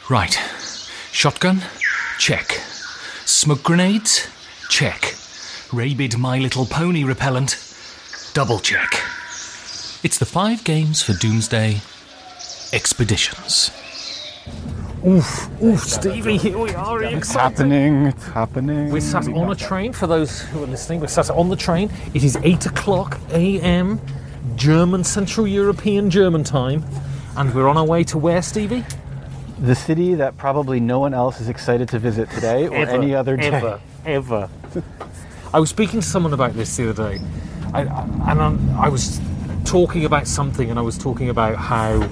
Right. Shotgun? Check. Smoke grenades? Check. Rabid My Little Pony repellent? Double check. It's the 5 games for Doomsday Expeditions. Oof, Stevie, here we are. It's happening. We're sat on a train, for those who are listening, we're sat on the train. It is 8 o'clock a.m. German, Central European German time. And we're on our way to where, Stevie? The city that probably no one else is excited to visit today or any other day. Ever. I was speaking to someone about this the other day. I was talking about something, and I was talking about how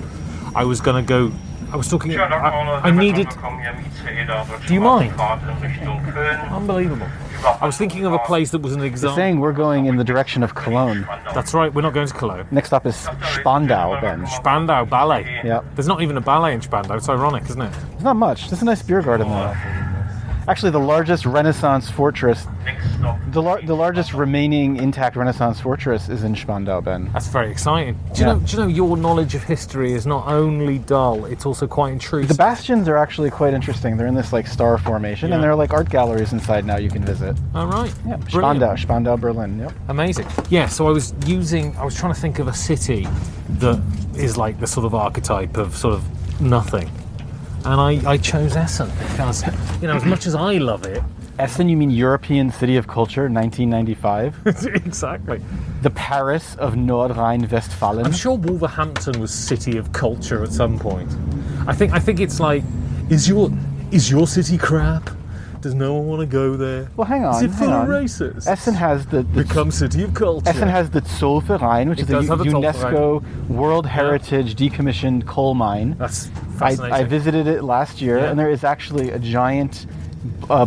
I was going to go. I was talking. I needed. Do you mind? Unbelievable. I was thinking of a place that was an example. You're saying we're going in the direction of Cologne. That's right. We're not going to Cologne. Next stop is Spandau, then. Spandau Ballet. Yeah. There's not even a ballet in Spandau. It's ironic, isn't it? It's not much. There's a nice beer garden there. Actually, the largest Renaissance fortress, the largest remaining intact Renaissance fortress is in Spandau, Ben. That's very exciting. Do you know your knowledge of history is not only dull, it's also quite intrusive. The bastions are actually quite interesting. They're in this like star formation, and there are like art galleries inside now you can visit. Oh, right. Yeah, Spandau, Berlin. Yep. Amazing. Yeah, so I was trying to think of a city that is like the sort of archetype of sort of nothing. And I chose Essen because, as much as I love it... Essen, you mean European City of Culture, 1995? Exactly. The Paris of Nordrhein-Westfalen. I'm sure Wolverhampton was City of Culture at some point. I think it's like, is your city crap? Does no one want to go there? Well, hang on. Is it full of racists? Essen has the become City of Culture. Essen has the Zollverein, which is a UNESCO World Heritage decommissioned coal mine. That's fascinating. I visited it last year, and there is actually a giant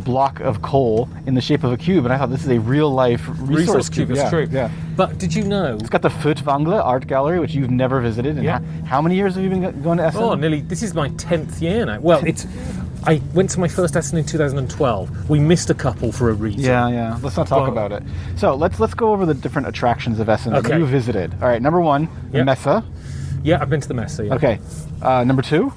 block of coal in the shape of a cube, and I thought this is a real-life resource cube. It's true. Yeah. But did you know... It's got the Furtwängler art gallery, which you've never visited. And how many years have you been going to Essen? Oh, this is my 10th year now. Well, I went to my first Essen in 2012. We missed a couple for a reason. Yeah. Let's not talk about it. So let's go over the different attractions of Essen that you visited. All right, number 1, the Messe. Yeah, I've been to the Messe. Yeah. Okay. Number 2.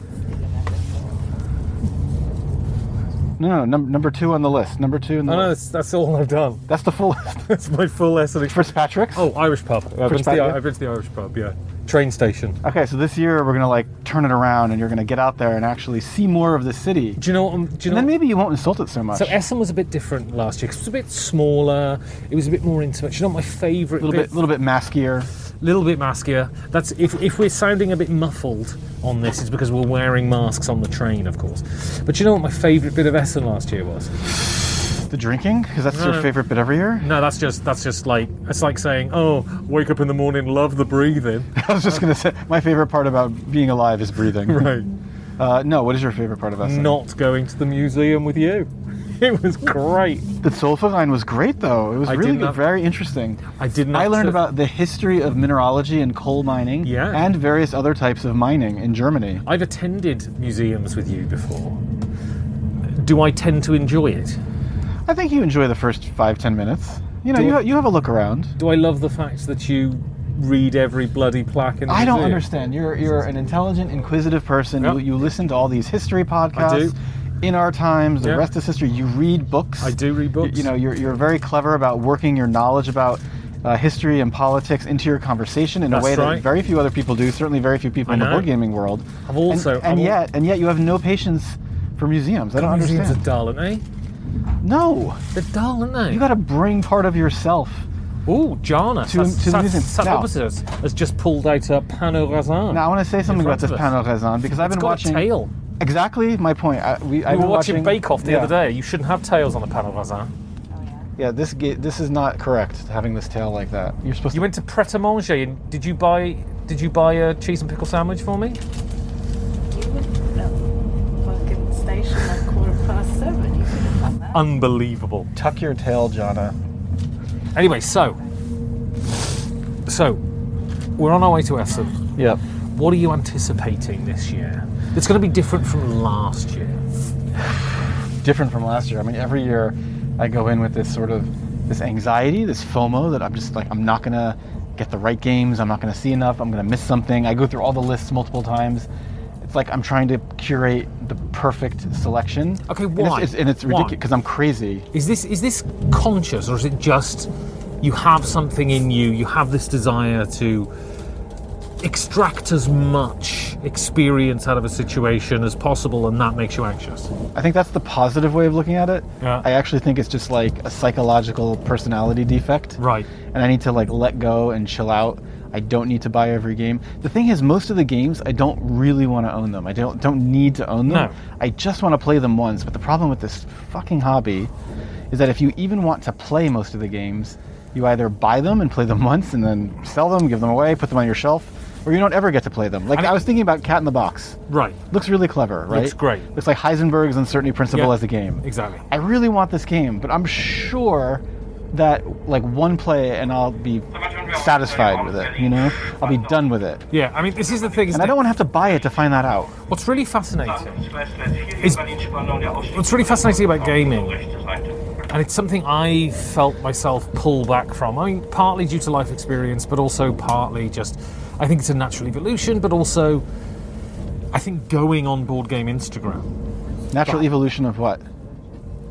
No, number 2 on the list. Number 2 on the list. No, that's all I've done. That's the full list. That's my full Essen. First Patrick's? Oh, Irish pub. I've been to the Irish pub, yeah. Train station. Okay, so this year we're going to turn it around, and you're going to get out there and actually see more of the city. Do you know what? Then maybe you won't insult it so much. So Essen was a bit different last year because it was a bit smaller. It was a bit more intimate. Do you know what my favourite bit? A little bit maskier. Little bit maskier. That's if we're sounding a bit muffled on this, it's because we're wearing masks on the train, of course. But you know what my favourite bit of Essen last year was? The drinking? Because that's your favourite bit every year? No, that's just like, it's like saying, oh, wake up in the morning, love the breathing. I was just going to say, my favourite part about being alive is breathing. Right. No, what is your favourite part of Essen? Not going to the museum with you. It was great. The Zollverein was great, though. It was really good, very interesting. I learned about the history of mineralogy and coal mining and various other types of mining in Germany. I've attended museums with you before. Do I tend to enjoy it? I think you enjoy the first 5-10 minutes. You have a look around. Do I love the fact that you read every bloody plaque in the I don't museum? understand. You're an intelligent, inquisitive person. Yep. You listen to all these history podcasts. I do. In Our Times, the rest is history. You read books. I do read books. You're very clever about working your knowledge about history and politics into your conversation in a way that very few other people do. Certainly, very few people in the board gaming world. Yet you have no patience for museums. I don't understand. Museums are dull, aren't they? No, they're dull, aren't they? You got to bring part of yourself. Oh, Jana, to the museum. Sat opposite us has just pulled out a panneau raisin. Now I want to say something about this panneau raisin because I've been watching. It's got a tail. Exactly my point. We were watching Bake Off the other day. You shouldn't have tails on a panneau raisin. Yeah, this is not correct. Having this tail like that. You're supposed. You went to Pret a Manger and did you buy a cheese and pickle sandwich for me? You went to the fucking station at 7:15. You could have done that. Unbelievable. Tuck your tail, Jana. Anyway, so we're on our way to Essen. Yep. What are you anticipating this year? It's going to be different from last year. Different from last year. I mean, every year I go in with this sort of this anxiety, this FOMO that I'm just like, I'm not going to get the right games. I'm not going to see enough. I'm going to miss something. I go through all the lists multiple times. It's like I'm trying to curate the perfect selection. Okay, why? And it's ridiculous because I'm crazy. Is this conscious, or is it just you have something in you, you have this desire to extract as much experience out of a situation as possible, and that makes you anxious? I think that's the positive way of looking at it. Yeah. I actually think it's just like a psychological personality defect. Right. And I need to like let go and chill out. I don't need to buy every game. The thing is, most of the games, I don't really want to own them. I don't need to own them. No. I just want to play them once. But the problem with this fucking hobby is that if you even want to play most of the games, you either buy them and play them once and then sell them, give them away, put them on your shelf, or you don't ever get to play them. Like, I was thinking about Cat in the Box. Right. Looks really clever, right? Looks great. Looks like Heisenberg's uncertainty principle as a game. Exactly. I really want this game, but I'm sure that like one play and I'll be satisfied with it, you know? I'll be done with it. Yeah, I mean, this is the thing. And I don't want to have to buy it to find that out. What's really fascinating about gaming, and it's something I felt myself pull back from. I mean, partly due to life experience, but also partly just, I think it's a natural evolution, but also, I think going on Board Game Instagram. Natural evolution of what?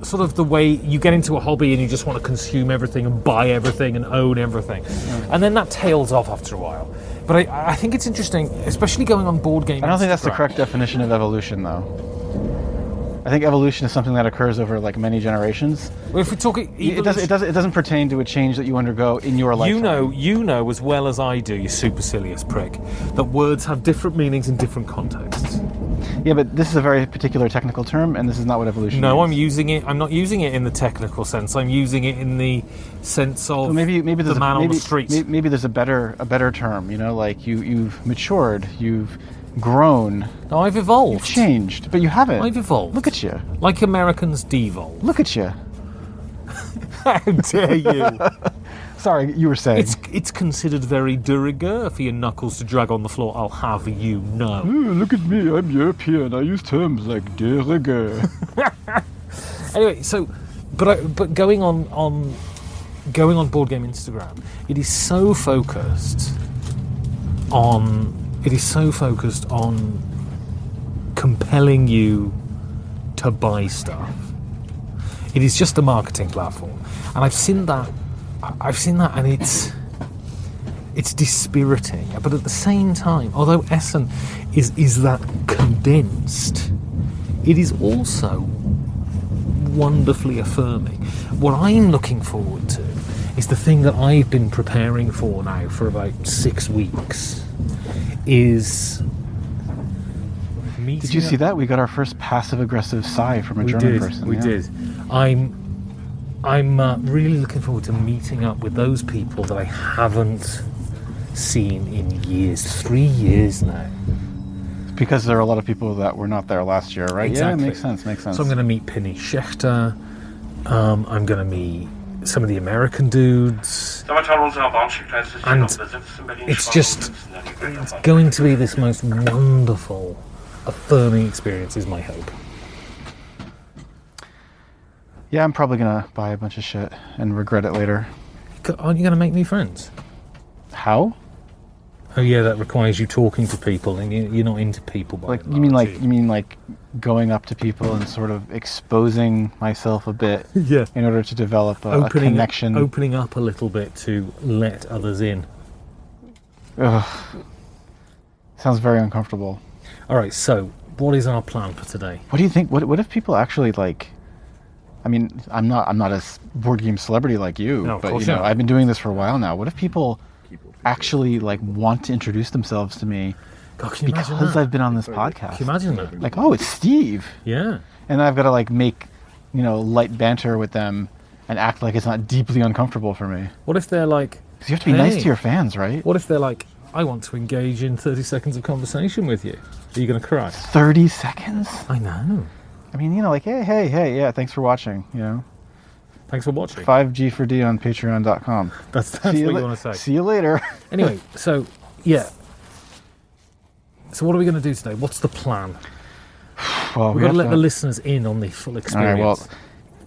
Sort of the way you get into a hobby and you just want to consume everything and buy everything and own everything. And then that tails off after a while. But I think it's interesting, especially going on Board Game Instagram. I don't think that's the correct definition of evolution, though. I think evolution is something that occurs over like many generations. Well, if we're talking evolution, it doesn't pertain to a change that you undergo in your lifetime. You know as well as I do, you supercilious prick, that words have different meanings in different contexts. Yeah, but this is a very particular technical term, and this is not what evolution means. I'm using it. I'm not using it in the technical sense. I'm using it in the sense of well, maybe the man on the street. Maybe there's a better term. You know, like you've matured, you've grown. No, I've evolved. You've changed, but you haven't. I've evolved. Look at you. Like Americans devolve. Look at you. How dare you? Sorry, you were saying. It's considered very de rigueur for your knuckles to drag on the floor, I'll have you know. Oh, look at me, I'm European. I use terms like de rigueur. Anyway, so, but going on Board Game Instagram, it is so focused on compelling you to buy stuff. It is just a marketing platform, and I've seen that, and it's dispiriting. But at the same time, although Essen is that condensed, it is also wonderfly affirming. What I'm looking forward to is the thing that I've been preparing for now for about 6 weeks. Is meeting. Did you see that? We got our first passive-aggressive sigh from a German person. We did. I'm really looking forward to meeting up with those people that I haven't seen in years. 3 years now. Because there are a lot of people that were not there last year, right? Exactly. Yeah, makes sense. So I'm going to meet Penny Schechter. I'm going to meet some of the American dudes. And it's going to be this most wonderful, affirming experience, is my hope. Yeah, I'm probably going to buy a bunch of shit and regret it later. Aren't you going to make new friends? How? Oh yeah, that requires you talking to people, and you're not into people. Like you mean like going up to people and sort of exposing myself a bit, yeah, in order to develop a connection, opening up a little bit to let others in. Ugh. Sounds very uncomfortable. All right, so what is our plan for today? What do you think? What if people actually like? I mean, I'm not a board game celebrity like you, no, but I've been doing this for a while now. What if people actually like want to introduce themselves to me because I've been on this podcast? Can you imagine that? Like, oh, it's Steve. Yeah. And I've got to like make, light banter with them and act like it's not deeply uncomfortable for me. What if they're like... Because you have to be nice to your fans, right? What if they're like, I want to engage in 30 seconds of conversation with you. Are you going to cry? 30 seconds? I know. I mean, like, hey, yeah, thanks for watching, Thanks for watching. 5G4D on patreon.com. That's what you want to say. See you later. Anyway, so, yeah. So what are we going to do today? What's the plan? Well, We've got to let the listeners in on the full experience. All right, well,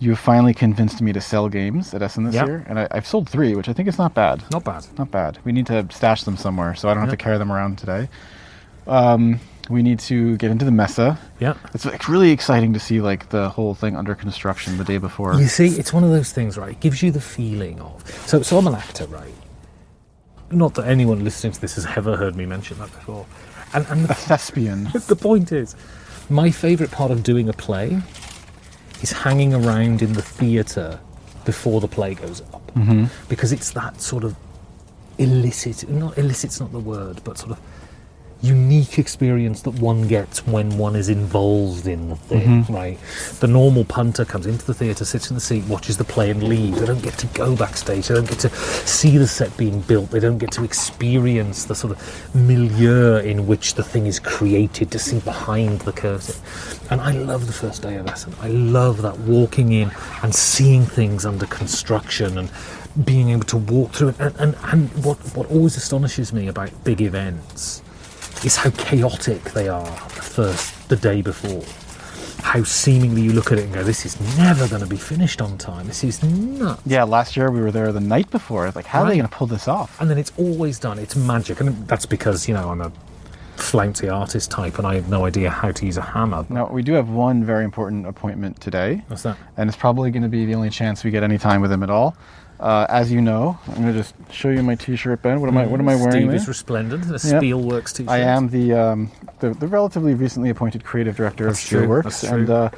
You finally convinced me to sell games at Essen this year, and I've sold 3, which I think is not bad. Not bad. Not bad. We need to stash them somewhere, so I don't have to carry them around today. We need to get into the Messe. Yeah. It's like really exciting to see like the whole thing under construction the day before. You see, it's one of those things, right? It gives you the feeling of... So I'm an actor, right? Not that anyone listening to this has ever heard me mention that before. And a thespian. The point is, my favourite part of doing a play is hanging around in the theatre before the play goes up. Mm-hmm. Because it's that sort of illicit's not the word, but sort of unique experience that one gets when one is involved in the thing, right? The normal punter comes into the theatre, sits in the seat, watches the play and leaves. They don't get to go backstage. They don't get to see the set being built. They don't get to experience the sort of milieu in which the thing is created, to see behind the curtain. And I love the first day of Essen. I love that, walking in and seeing things under construction and being able to walk through it. And what always astonishes me about big events is how chaotic they are the day before. How seemingly you look at it and go, this is never going to be finished on time. This is nuts. Yeah, last year we were there the night before. Like, how are they going to pull this off? And then it's always done. It's magic. And that's because, I'm a flouncy artist type and I have no idea how to use a hammer. Now, we do have one very important appointment today. What's that? And it's probably going to be the only chance we get any time with him at all. As you know, I'm going to just show you my T-shirt, Ben. What am I wearing? Steve there? is resplendent. The Spiel Works T-shirt. I am the relatively recently appointed creative director of Spielworks, and I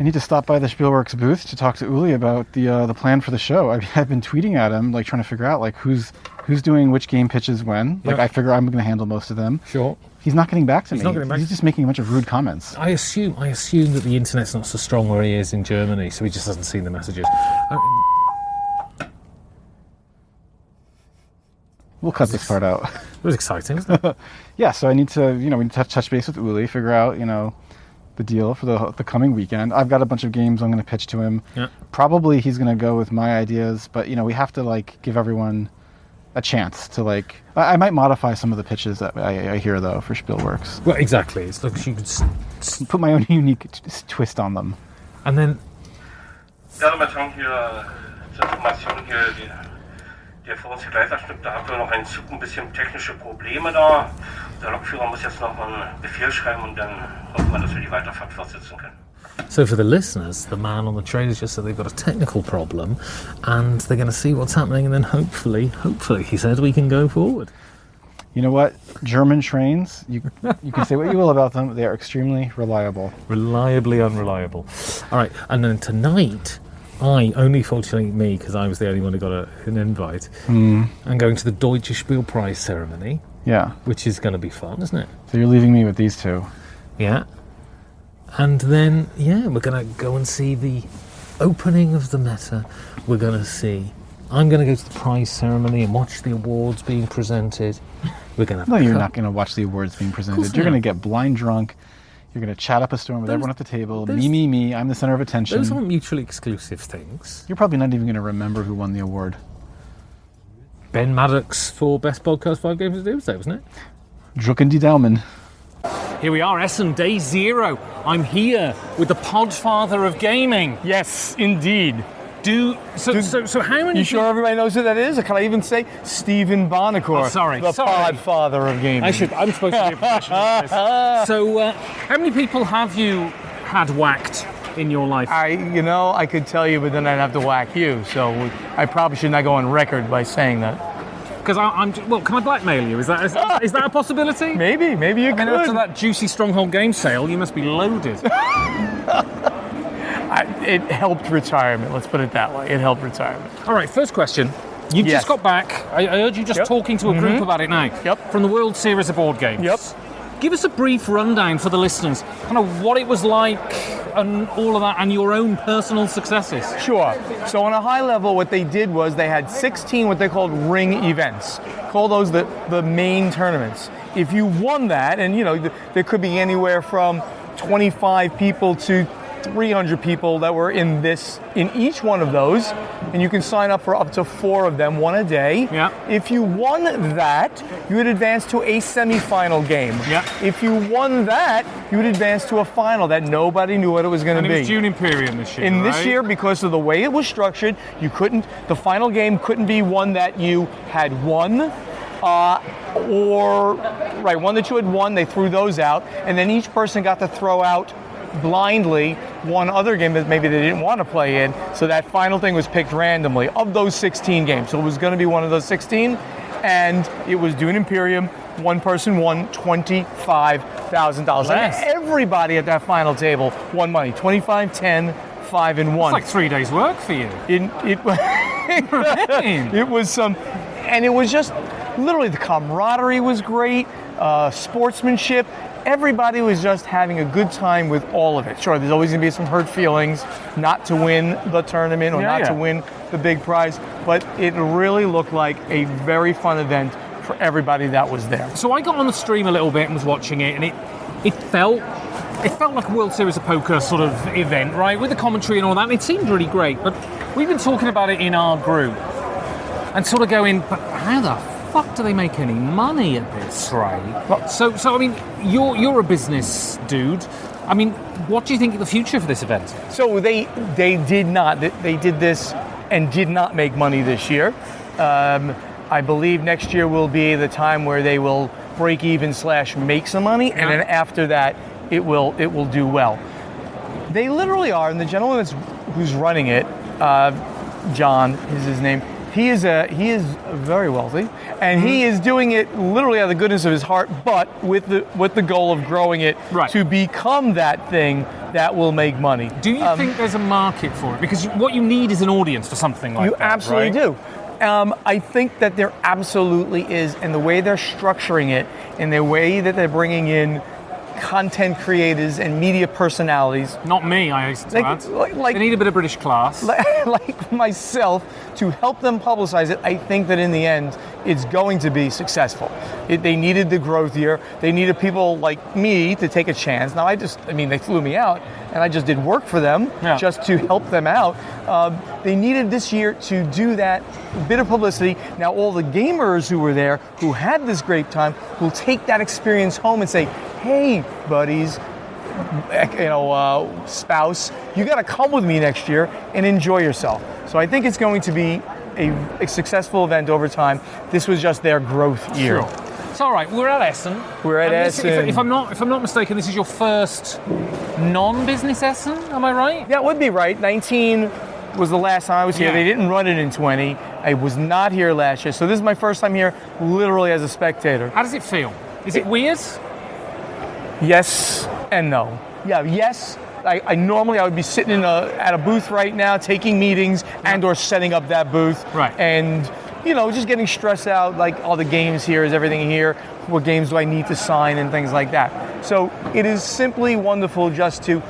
need to stop by the Spielworks booth to talk to Uli about the plan for the show. I've been tweeting at him, like trying to figure out like who's doing which game pitches when. Like I figure I'm going to handle most of them. Sure. He's not getting back to me. He's just making a bunch of rude comments. I assume that the internet's not so strong where he is in Germany, so he just hasn't seen the messages. We'll cut this part out. It was exciting, isn't it? Yeah, so I need to, we need to touch base with Uli, figure out, the deal for the coming weekend. I've got a bunch of games I'm going to pitch to him. Yeah. Probably he's going to go with my ideas, but, we have to, give everyone a chance to, I might modify some of the pitches that I hear, though, for Spielworks. Well, exactly. It's like you could put my own unique twist on them. And then... Der für uns Begleiterstück, da haben wir noch einen Zug ein bisschen technische Probleme da. Der Lokführer muss jetzt noch einen Befehl schreiben und dann hoffen wir, dass wir die Weiterfahrt fortsetzen können. So for the listeners, the man on the train has just said they've got a technical problem and they're going to see what's happening and then hopefully, he said, we can go forward. You know what? German trains, you can say what you will about them, they are extremely reliable. Reliably unreliable. All right, and then tonight... only fortunately me, because I was the only one who got an invite, I'm going to the Deutsche Spielpreis ceremony. Yeah. Which is going to be fun, isn't it? So you're leaving me with these two. Yeah. And then, we're going to go and see the opening of the Messe. I'm going to go to the prize ceremony and watch the awards being presented. No, you're not going to watch the awards being presented. You're going to get blind drunk. You're going to chat up a storm with everyone at the table. Me, I'm the center of attention. Those aren't mutually exclusive things. You're probably not even going to remember who won the award. Ben Maddox for Best Podcast 5 Games of Doomsday, wasn't it? Drucken die Daumen. Here we are, Essen, day 0. I'm here with the podfather of gaming. Yes, indeed. So how many... You sure everybody knows who that is? Or can I even say Stephen Barnacore? Oh, sorry. The podfather of gaming. I'm supposed to be a professional at this. So, how many people have you had whacked in your life? I could tell you, but then I'd have to whack you. So I probably should not go on record by saying that. Because can I blackmail you? Is that a possibility? Maybe you could. After that juicy Stronghold game sale, you must be loaded. It helped retirement, let's put it that way. It helped retirement. All right, first question. You've just got back. I heard you just talking to a group about it now. Yep. From the World Series of Board Games. Yep. Give us a brief rundown for the listeners, kind of what it was like and all of that, and your own personal successes. Sure. So on a high level, what they did was they had 16 what they called ring events. Call those the main tournaments. If you won that, and there could be anywhere from 25 people to 300 people that were in each one of those, and you can sign up for up to 4 of them, one a day. Yeah. If you won that, you would advance to a semifinal game. Yeah. If you won that, you would advance to a final that nobody knew what it was going to be. And it was June Imperium this year, This year, because of the way it was structured, the final game couldn't be one that you had won, one that you had won, they threw those out, and then each person got to throw out blindly one other game that maybe they didn't want to play in, so that final thing was picked randomly of those 16 games. So it was going to be one of those 16, and it was Dune Imperium. One person won $25,000. And everybody at that final table won money, 25, 10, 5, and 1. It's like 3 days' work for you. It was and it was just literally the camaraderie was great, sportsmanship. Everybody was just having a good time with all of it. Sure, there's always going to be some hurt feelings not to win the tournament or to win the big prize, but it really looked like a very fun event for everybody that was there. So I got on the stream a little bit and was watching it, and it felt like a World Series of Poker sort of event, right? With the commentary and all that, and it seemed really great. But we've been talking about it in our group and sort of going, but how the fuck do they make any money at this, right? So I mean, you're a business dude. I mean, what do you think of the future for this event? So they did not. They did this and did not make money this year. I believe next year will be the time where they will break even / make some money, and then after that, it will do well. They literally are, and the gentleman who's running it, John is his name. He is very wealthy, and he is doing it literally out of the goodness of his heart, but with the goal of growing it to become that thing that will make money. Do you think there's a market for it? Because what you need is an audience for something like that. You absolutely do. I think that there absolutely is, and the way they're structuring it, and the way that they're bringing in content creators and media personalities. Not me, I used to add. They need a bit of British class. Like myself, to help them publicize it, I think that in the end, it's going to be successful. They needed the growth year. They needed people like me to take a chance. Now, they flew me out, and I just did work for them just to help them out. They needed this year to do that bit of publicity. Now, all the gamers who were there, who had this great time, will take that experience home and say, hey, buddies, spouse, you got to come with me next year and enjoy yourself. So I think it's going to be a successful event over time. This was just their growth year. Sure. It's all right. We're at Essen. We're at Essen. If I'm not mistaken, this is your first non-business Essen. Am I right? That would be right. 19 was the last time I was here. They didn't run it in 20. I was not here last year, so this is my first time here, literally as a spectator. How does it feel? Is it weird? Yes and no. Yeah, yes. I normally would be sitting at a booth right now, taking meetings and/or setting up that booth, and just getting stressed out. Like, all the games here, is everything here? What games do I need to sign and things like that? So it is simply wonderful just to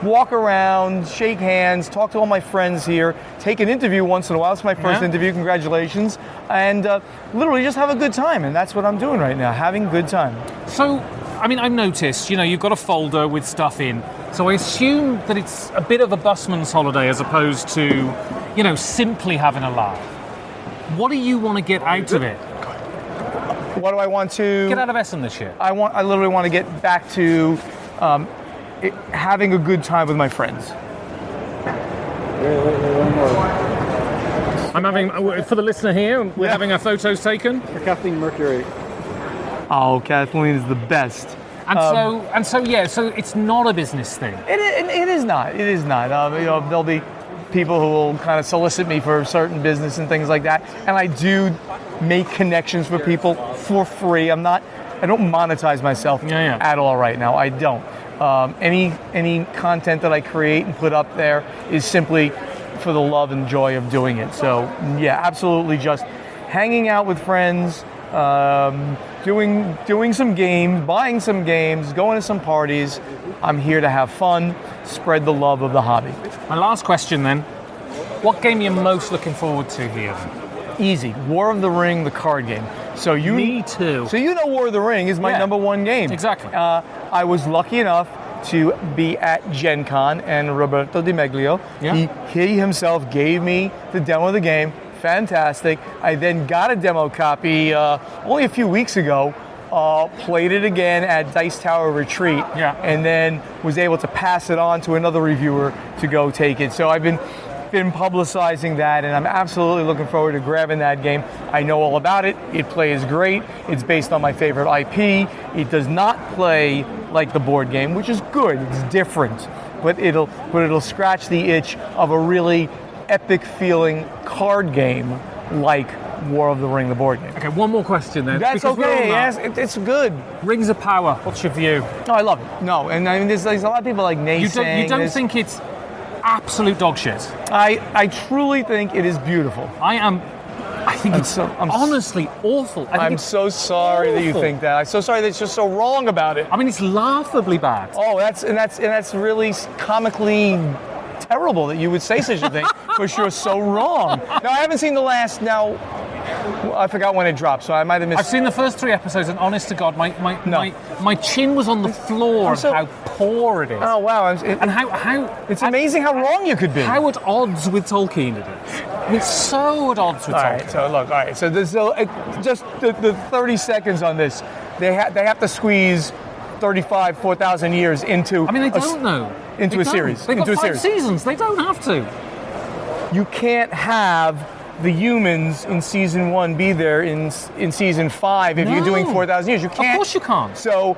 walk around, shake hands, talk to all my friends here, take an interview once in a while. It's my first interview. Congratulations, and literally just have a good time. And that's what I'm doing right now, having a good time. So, I mean, I've noticed, you've got a folder with stuff in. So I assume that it's a bit of a busman's holiday as opposed to, simply having a laugh. What do you want to get out of it? What do I want to get out of Essen this year? I literally want to get back to having a good time with my friends. I'm having, for the listener here, we're having our photos taken. For Kathleen Mercury. Oh, Kathleen is the best. And so it's not a business thing. It is not. It is not. There'll be people who will kind of solicit me for certain business and things like that, and I do make connections with people for free. I don't monetize myself at all right now. I don't. Any content that I create and put up there is simply for the love and joy of doing it. So yeah, absolutely, just hanging out with friends. Doing some games, buying some games, going to some parties. I'm here to have fun, spread the love of the hobby. My last question then, what game are you most looking forward to here? Easy, War of the Ring, the card game. So Me too. So War of the Ring is my number one game. Exactly. I was lucky enough to be at Gen Con, and Roberto Di Meglio, he himself gave me the demo of the game. Fantastic. I then got a demo copy only a few weeks ago, played it again at Dice Tower Retreat, and then was able to pass it on to another reviewer to go take it. So I've been publicizing that, and I'm absolutely looking forward to grabbing that game. I know all about it. It plays great. It's based on my favorite IP. It does not play like the board game, which is good. It's different, but it'll scratch the itch of a really epic feeling card game like War of the Ring, the board game. Okay, one more question then. That's okay. Yes, it's good. Rings of Power. What's your view? Oh, I love it. No, and I mean, there's a lot of people like naysaying. You don't think it's absolute dog shit? I truly think it is beautiful. I think it's honestly awful. I'm so sorry that you think that. I'm so sorry that it's just so wrong about it. I mean, it's laughably bad. Oh, that's really comically terrible that you would say such a thing, because you're so wrong. Now, I haven't seen the last. Now, I forgot when it dropped, so I might have missed. I've seen the first 3 episodes, and honest to God, my chin was on the floor of how poor it is. Oh wow! And how it's amazing how wrong you could be. How at odds with Tolkien it is. I mean, so at odds with Tolkien. All right, so look. All right, so there's just the 30 seconds on this. They have to squeeze 4,000 years into. I mean, they don't know. Into a series. They've got 5 seasons. They don't have to. You can't have the humans in season 1 be there in season 5 if you're doing 4,000 years. You can't. Of course you can't. So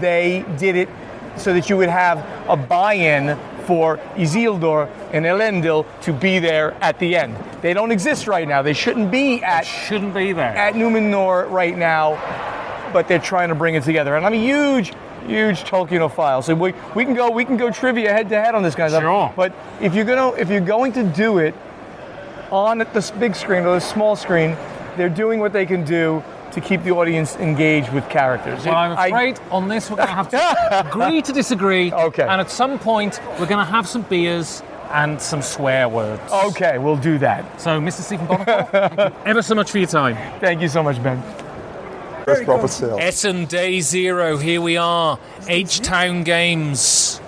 they did it so that you would have a buy-in for Isildur and Elendil to be there at the end. They don't exist right now. They shouldn't be there at Numenor right now, but they're trying to bring it together. And I'm a huge Tolkienophile, so we can go trivia head to head on this kind of stuff. But if you're going to do it on the big screen or the small screen, they're doing what they can do to keep the audience engaged with characters. Well, I'm afraid on this we're going to have to agree to disagree. Okay. And at some point we're going to have some beers and some swear words. Okay, we'll do that. So, Mr. Stephen Bonaparte, thank you ever so much for your time. Thank you so much, Ben. First proper sale. Essen Day 0, here we are. H-Town Games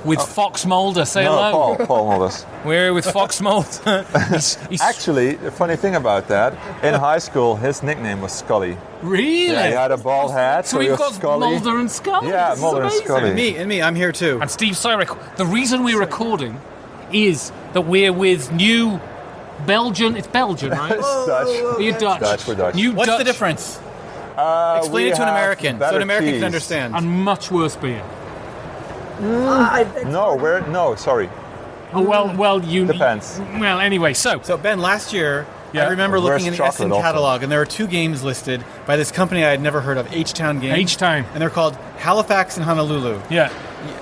with Fox Mulder. Say hello. Paul Mulders. We're with Fox Mulder. he's Actually, the funny thing about that, in high school, his nickname was Scully. Really? Yeah, he had a bald hat, so we've he was got Scully. Mulder and Scully. Yeah, Mulder and Scully. And me, I'm here too. And Steve Cyrek. The reason we're recording is that we're with New Belgian. It's Belgian, right? It's Dutch. You're Dutch. We're Dutch. What's Dutch the difference? Explain it to an American, so an American can understand. And much worse beer. Sorry. Oh, well, you... Depends. Well, anyway, so Ben, last year, I remember looking in the Essen catalog, and there were 2 games listed by this company I had never heard of, H-Town Games. H-Town. And they're called Halifax and Honolulu. Yeah.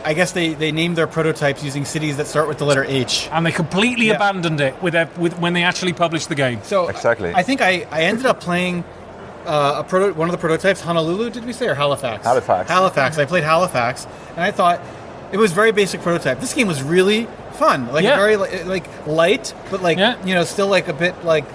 I guess they named their prototypes using cities that start with the letter H. And they completely abandoned it with when they actually published the game. So exactly. I think I ended up playing one of the prototypes, Honolulu, did we say, or Halifax? Halifax. I played Halifax, and I thought it was very basic prototype. This game was really fun, very light, but still like a bit like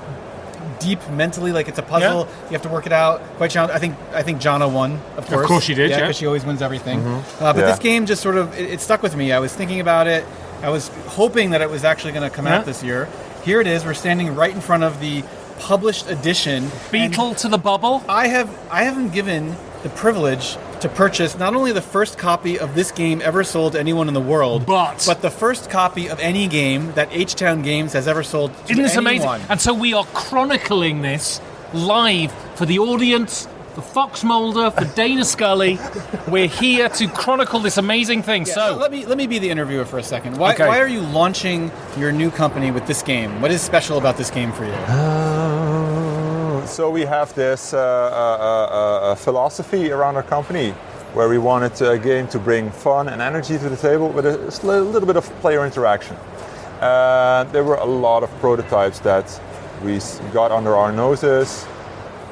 deep mentally. Like it's a puzzle. Yeah. You have to work it out. Quite challenging. I think Jana won, of course. Of course she did. Yeah, because she always wins everything. Mm-hmm. But this game just sort of it stuck with me. I was thinking about it. I was hoping that it was actually going to come out this year. Here it is. We're standing right in front of the published edition. Beetle to the bubble. I haven't given the privilege to purchase not only the first copy of this game ever sold to anyone in the world, but the first copy of any game that H-Town Games has ever sold to anyone. Isn't this amazing? And so we are chronicling this live for the audience, for Fox Mulder, for Dana Scully. We're here to chronicle this amazing thing. Yeah, so let me be the interviewer for a second. Why are you launching your new company with this game? What is special about this game for you? So we have this philosophy around our company where we wanted a game to bring fun and energy to the table with a little bit of player interaction. There were a lot of prototypes that we got under our noses,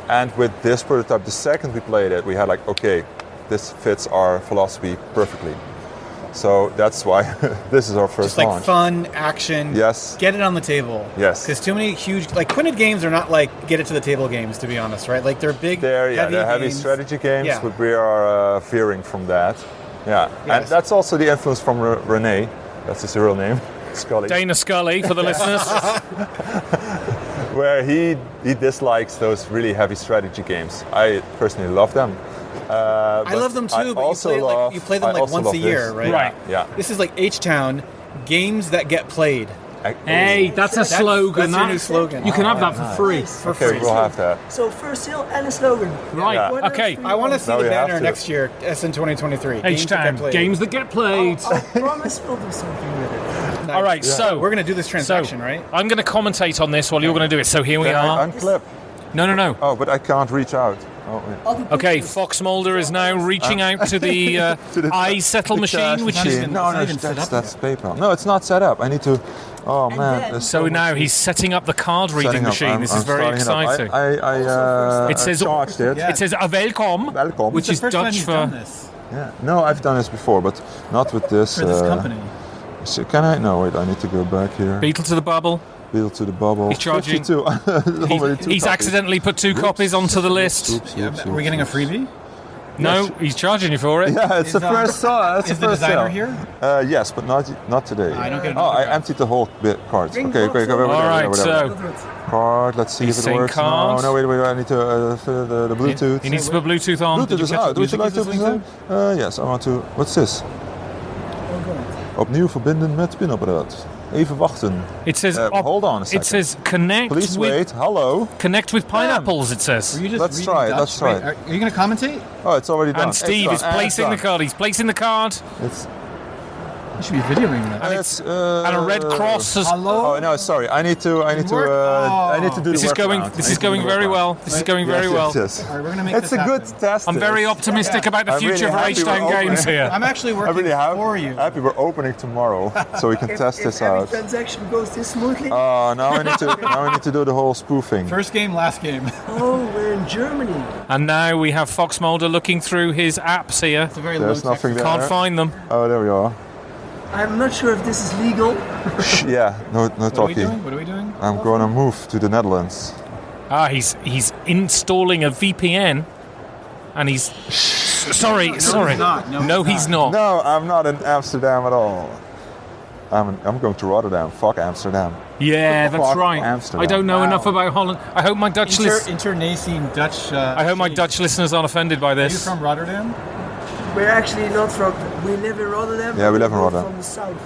and with this prototype, the second we played it, we had like, okay, this fits our philosophy perfectly. So that's why this is our first launch. launch. Fun, action. Yes. Get it on the table. Yes. Because too many huge, Quinted games are not like get it to the table games, to be honest, right? Like they're big, they're heavy games. strategy games, yeah. but we are veering from that. Yeah, and that's also the influence from René. That's his real name, Scully. Dana Scully for the listeners. Where he dislikes those really heavy strategy games. I personally love them. I love them too, but you play them like once a year, right? Right. Yeah. This is like H-Town, games that get played. Hey, that's a slogan. That's your new slogan. You can have that for free. Okay, we'll have that. So first sale and a slogan. Right. Yeah. Okay. I want to see No, the we have banner to. next year, Essen 2023. H-Town, games that get played. I promise we'll do something with it. All right, so we're going to do this transaction, right? I'm going to commentate on this while you're going to do it. So here we Can are. I unclip? No. Oh, but I can't reach out. Oh, yeah. Okay, Fox Mulder is now reaching out to the iSettle machine, which is... No, that's PayPal. No, it's not set up. I need to... Oh, man. there's So now he's setting up the card reading machine. This is very exciting. It says charged it. It says welcome, Welcome. which is First time Dutch you've for... done this Yeah. No, I've done this before, but not with this. for this company. So can I? No, wait. I need to go back here. Beetle to the bubble. Beetle to the bubble. He's charging. 52. Already two He's copies. accidentally put 2 copies onto the list. Oops. Are we getting a freebie? No, he's charging you for it. Yeah, it's the first sale. Is the designer here? Yes, but not today. I don't get an Oh, I autograph. emptied the whole bit card. Okay, All right, so card. Let's see if He's it saying works. card. No, wait. I need to fill the Bluetooth. he needs to put Bluetooth on. Did Bluetooth you is catch out. the Would you like Bluetooth to listening openen? Yes, I want to. What's this? Opnieuw verbinden met pinapparaat. Even wachten. It says hold on a second. It says connect Please with wait. Hello. connect with pineapples. It says. Were you just Let's reading try it, Dutch? let's try Wait, it. Are you going to commentate? Oh, it's already done. And Steve is It's done. placing the It's card. He's placing the card, It's You should be videoing that. and it's, and a red cross has. Hello? Oh no, sorry. I need to. I need to do This the is going. workaround. This I is need to do going the very workaround. well. This is going very well. Yes. All right, we're going to make It's this a good happen. test. I'm very optimistic about the I'm really future for happy H-Town we're games opening. here. I'm actually I'm working really for you. happy we're opening tomorrow, so we can test this If every out. transaction goes this smoothly. Now I need to do the whole spoofing. First game, last game. Oh, we're in Germany. And now we have Fox Mulder looking through his apps here. It's a very There's low nothing there. Can't find them. Oh, there we are. I'm not sure if this is legal. Yeah, no What are we talking. doing? What are we doing? I'm gonna move to the Netherlands. He's installing a VPN, and he's sorry. he's not. No, he's he's not. No, I'm not in Amsterdam at all. I'm going to Rotterdam. Fuck Amsterdam. Yeah, that's Fuck right. Amsterdam. I don't know enough about Holland. I hope my Dutch Internacine Dutch. I hope my Dutch listeners aren't offended by Are you this. from Rotterdam? We're actually not from. We live in Rotterdam. Yeah, we live in We're Rotterdam. From the south.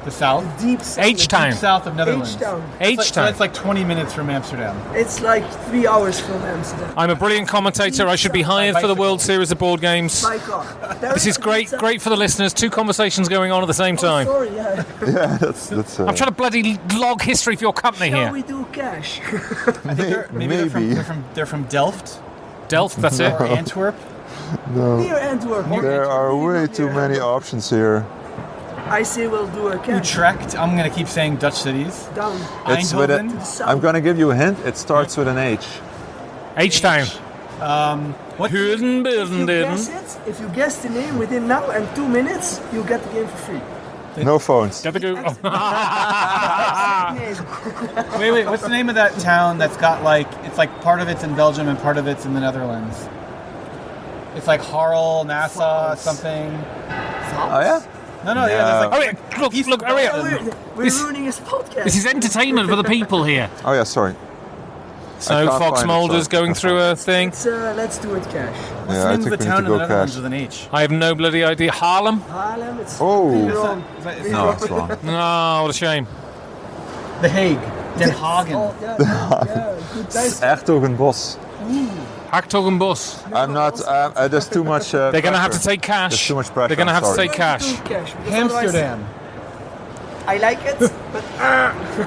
The south? Deep south. H-Town. South of Netherlands. H-Town. H-Town. So it's like 20 minutes from Amsterdam. It's like 3 hours from Amsterdam. I'm a brilliant commentator. I should be hired for the World Series of Board Games. By car. This is great for the listeners. 2 conversations going on at the same time. Sorry, yeah. Yeah, that's. I'm trying to bloody log history for your company Shall here. we do cash? Maybe they're from Delft. Delft, that's it. Or Antwerp. Near Antwerp. There are way too many options here. I say we'll do a cash. Utrecht. I'm going to keep saying Dutch cities. Down. It's with a, Eindhoven. I'm gonna give you a hint. It starts with an H. H-Town. What? If you guess the name within now and 2 minutes, you get the game for free. No phones. Get the go. Wait. What's the name of that town that's got it's like part of it's in Belgium and part of it's in the Netherlands? It's like Harl, Nassau, something. Oh yeah. No, yeah. There's Look, hurry up. We're ruining his podcast. This is entertainment for the people here. Oh yeah. Sorry. So can't Fox find it, Mulder's sorry. going through a thing. Let's do it cash. What's Yeah, the I name of think the we need town to in the go Netherlands cash. with an H? I have no bloody idea. Haarlem? Haarlem, it's Oh. wrong. No, it's wrong. No, what a shame. The Hague. Den Hagen. Oh, yeah, good dice. Hertogenbos. Hertogenbos. I'm not. There's too much. They're going to have to take cash. There's too much pressure. They're going to have to sorry. take cash. Do cash, because otherwise Amsterdam. I like it, but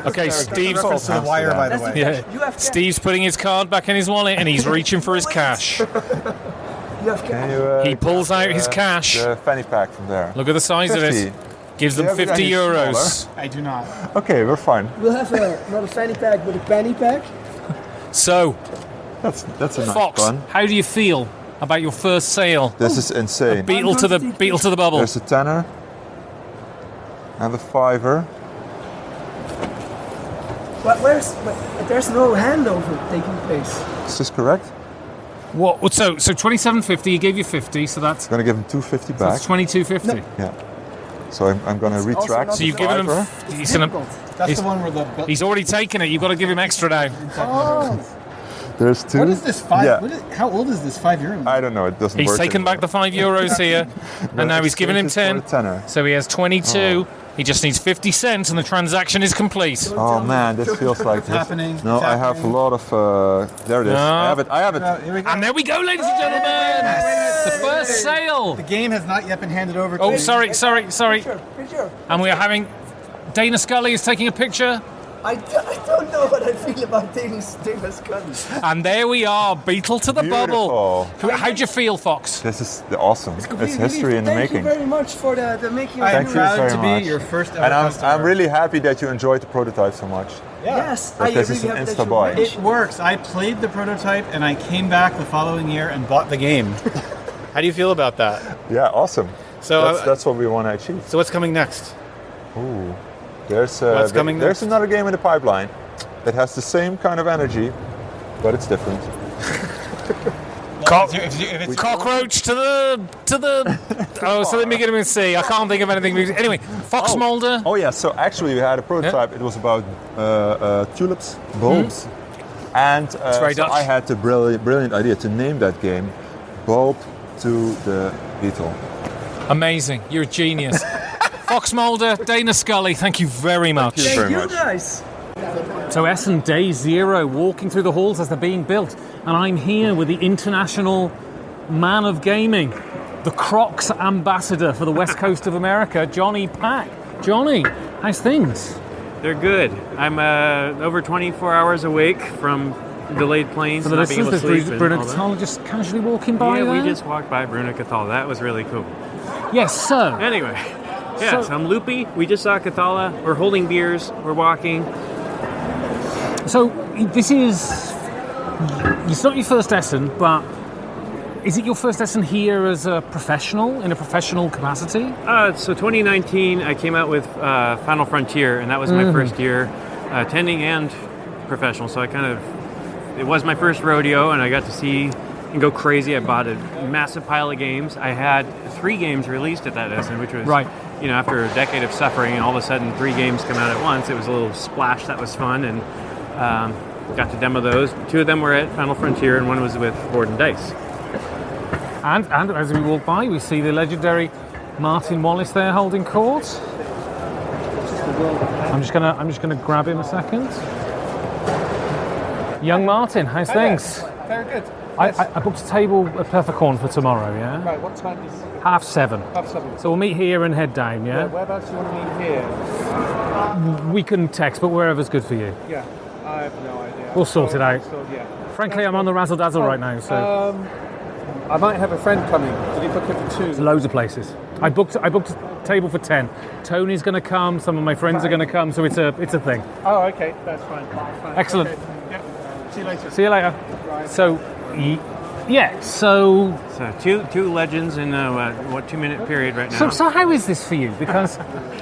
Okay, Steve's Reference to the wire, by the way. Yeah. you have cash. Steve's putting his card back in his wallet and he's reaching for his cash. You have Can cash. you, He pulls out his cash. The fanny pack from there. Look at the size of it. 50. Gives them Do you have 50 any euros. I do not. Okay, we're fine. We'll have not a fanny pack, but a penny pack. So, That's a nice Fox, fun. how do you feel about your first sale? This is insane. Beetle to the bubble. There's a tenner and a fiver. But there's no handover taking place. Is this correct? What? So 27.50. He gave you 50, so that's. I'm going to give him 250 back. That's 22.50. No. Yeah. So I'm going to retract. So you've given him. That's the one where the. He's already taken it. You've got to give him extra now. Oh. There's 2. What is this how old is this €5? I don't know. It doesn't. He's work taken anymore. back the €5 here, and now he's given him 10. So he has 22. Oh. He just needs 50 cents, and the transaction is complete. Oh man, this feels like this. Happening. No, I have a lot of. There it is. No. I have it. Here we go. And there we go, ladies and gentlemen. The first sale. The game has not yet been handed over to Oh, me. sorry. Picture. And we are having. Dana Scully is taking a picture. I don't know what I feel about Dana Scully. And there we are, Beetle to the bubble. How'd you feel, Fox? This is awesome. It's history in the making. Thank you very much for the making. I'm Thank you proud very to much. be your first ever And customer. I'm really happy that you enjoyed the prototype so much. Yes, But this is an Insta buy. It works. I played the prototype and I came back the following year and bought the game. How do you feel about that? Yeah, awesome. So that's what we want to achieve. So what's coming next? Ooh, there's coming there's next? another game in the pipeline that has the same kind of energy, but it's different. Cockroach to the. Oh, so let me get him in C. I can't think of anything. Anyway, Fox Mulder. Oh yeah. So actually, we had a prototype. It was about tulips, bulbs, and very so Dutch. I had the brilliant idea to name that game "Bulb to the Beetle." Amazing. You're a genius. Fox Mulder, Dana Scully, thank you very much. Thank you guys. So Essen Day Zero, walking through the halls as they're being built, and I'm here with the international man of gaming, the Crocs ambassador for the West Coast of America, Johnny Pack. Johnny, how's things? They're good. I'm over 24 hours awake from delayed planes. For the not being listeners, able to there's sleep Bruno and all that. Cathala just casually walking by Yeah, there. we just walked by Bruno Cathala. That was really cool. Yes, so. Anyway, yeah, so I'm loopy. We just saw Cathala. We're holding beers. We're walking. So this is. It's not your first Essen, but is it your first Essen here as a professional, in a professional capacity? So 2019, I came out with Final Frontier, and that was my first year attending and professional. So it was my first rodeo, and I got to see and go crazy. I bought a massive pile of games. I had 3 games released at that Essen, which was, after a decade of suffering, and all of a sudden 3 games come out at once. It was a little splash that was fun, and got to demo those. 2 of them were at Final Frontier, and 1 was with Board and Dice. And as we walk by, we see the legendary Martin Wallace there holding court. I'm just gonna grab him a second. Young Martin, how's things? Very good. I booked a table at Peppercorn for tomorrow, yeah? Right, what time is it? 7:30. 7:30. So we'll meet here and head down, yeah? Whereabouts do you want to meet here? We can text, but wherever's good for you. Yeah, I have no idea. We'll sort it out. Yeah. Frankly, I'm on the razzle dazzle right now, so I might have a friend coming. Did you book it for 2? there's loads of places. I booked a table for 10. Tony's going to come. Some of my friends are going to come, so it's a thing. Oh, okay, that's fine. Excellent. Okay. Yeah. See you later. See you later. Right. So, so two legends in a 2-minute period right now. So how is this for you? Because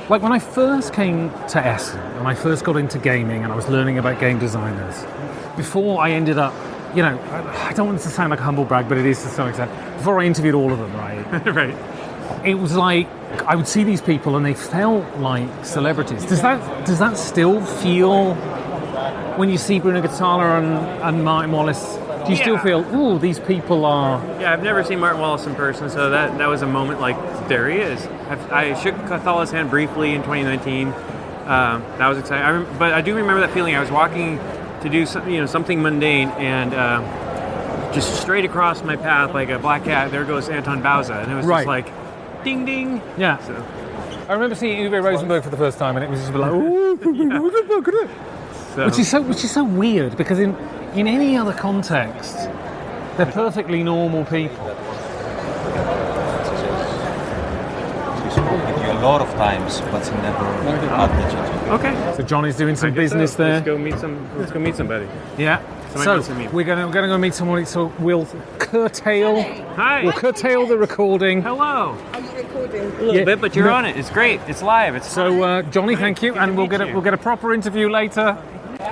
like when I first came to Essen and I first got into gaming and I was learning about game designers, before I ended up, I don't want it to sound like a humble brag, but it is to some extent. Before I interviewed all of them, right? Right. It was like I would see these people and they felt like celebrities. Does that still feel when you see Bruno Cathala and Martin Wallace? Do you still feel, ooh, these people are... Yeah, I've never seen Martin Wallace in person, so that was a moment like, there he is. I shook Cathala's hand briefly in 2019. That was exciting. But I do remember that feeling. I was walking to do something mundane, and just straight across my path, like a black cat, there goes Anton Bauza. And it was just like, ding, ding. Yeah. So. I remember seeing Uwe Rosenberg for the first time, and it was just like, ooh, Rosenberg. So. Which is so weird, because in any other context, they're perfectly normal people. A lot of times, but never admitted. Okay. So Johnny's doing some business there. Let's go meet somebody. Yeah. So we're going to go meet someone. So we'll curtail. Hi. We'll curtail the recording. Hello. Are you recording? A little bit, but you're on it. It's great. It's live. So Johnny, thank you, and we'll get a proper interview later.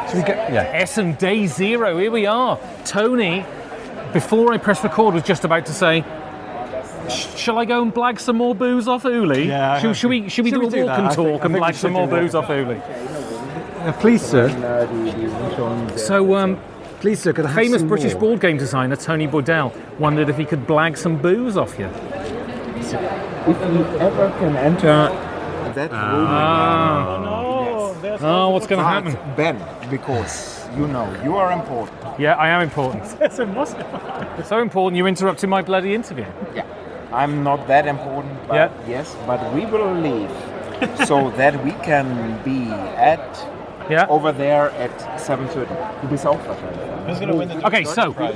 So we get Essen Day Zero. Here we are. Tony, before I press record, was just about to say, shall I go and blag some more booze off Uli? Yeah. Should we do a walk and talk and blag some more booze off Uli? Please, sir. So, please, sir, could I have famous some British more? board game designer Tony Boydell wondered if he could blag some booze off you. If you ever can enter that room Oh, what's going to happen? Ben, because you are important. Yeah, I am important. So important you interrupted my bloody interview. Yeah. I'm not that important, but yes, but we will leave so that we can be over there at 7:30. Du bist auch wahrscheinlich. Who's going to win the Okay, so I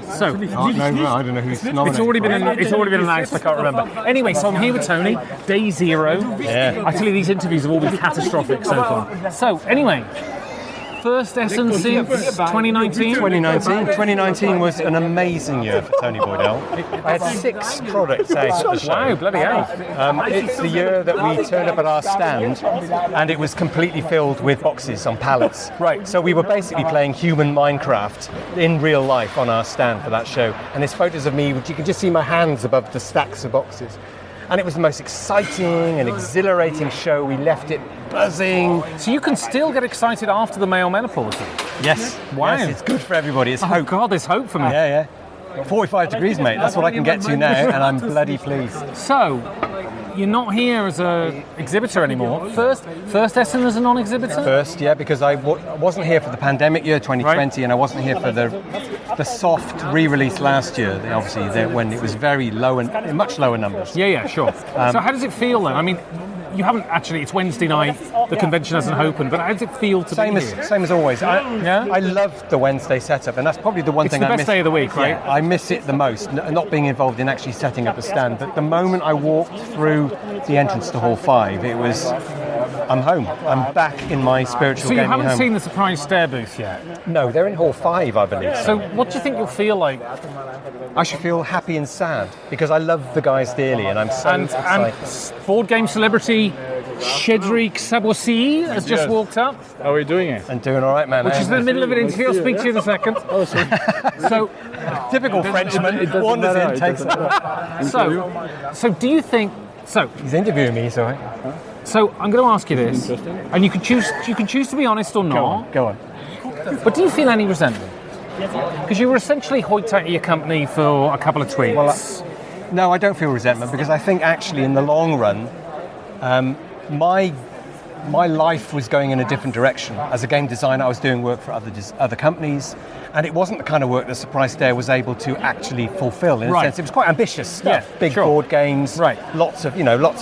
don't know who's nominated. it's already been announced. I can't remember. Anyway, so I'm here with Tony. Day 0. Yeah. I tell you, these interviews have all been catastrophic so far. So anyway, first Essen since 2019. 2019 was an amazing year for Tony Boydell. I had 6 products out at the show. Wow, bloody hell. It's the year that we turned up at our stand and it was completely filled with boxes on pallets. Right. So we were basically playing human Minecraft in real life on our stand for that show. And there's photos of me, which you can just see my hands above the stacks of boxes. And it was the most exciting and exhilarating show. We left it buzzing. So you can still get excited after the male menopause? Yes. Wow. Yes, it's good for everybody. It's hope. God, there's hope for me. Yeah. 45 degrees, mate. That's what I can get to now, and I'm bloody pleased. So, you're not here as an exhibitor anymore. First Essen as a non-exhibitor? First, yeah, because I wasn't here for the pandemic year 2020, and I wasn't here for the soft re-release last year, obviously, when it was very low and much lower numbers. Yeah, sure. So how does it feel then? I mean, you haven't actually, it's Wednesday night, the convention hasn't opened, but how does it feel to be here? Same as always. I love the Wednesday setup, and that's probably the one thing I miss. It's the best day of the week, right? Yeah, I miss it the most, not being involved in actually setting up a stand. But the moment I walked through the entrance to Hall 5, it was, I'm home. I'm back in my spiritual gaming home. So you haven't seen the surprise stair booth yet? No, they're in Hall 5, I believe. So what do you think you'll feel like? I should feel happy and sad, because I love the guys dearly, and I'm so excited. And board game celebrity Cedric Sabossy has just walked up. How are we doing it? I'm doing all right, man. Which is in the middle of an interview. I'll speak to you in a second. So, typical Frenchman wanders in, takes So do you think? So he's interviewing me, sorry. So I'm going to ask you this, and you can choose to be honest or not. Go on. But do you feel any resentment? Because you were essentially hoiked out of your company for a couple of tweets. Well, no, I don't feel resentment, because I think actually in the long run, my life was going in a different direction. As a game designer, I was doing work for other companies, and it wasn't the kind of work that Surprise Dare was able to actually fulfill. In a sense, it was quite ambitious stuff, big board games, lots of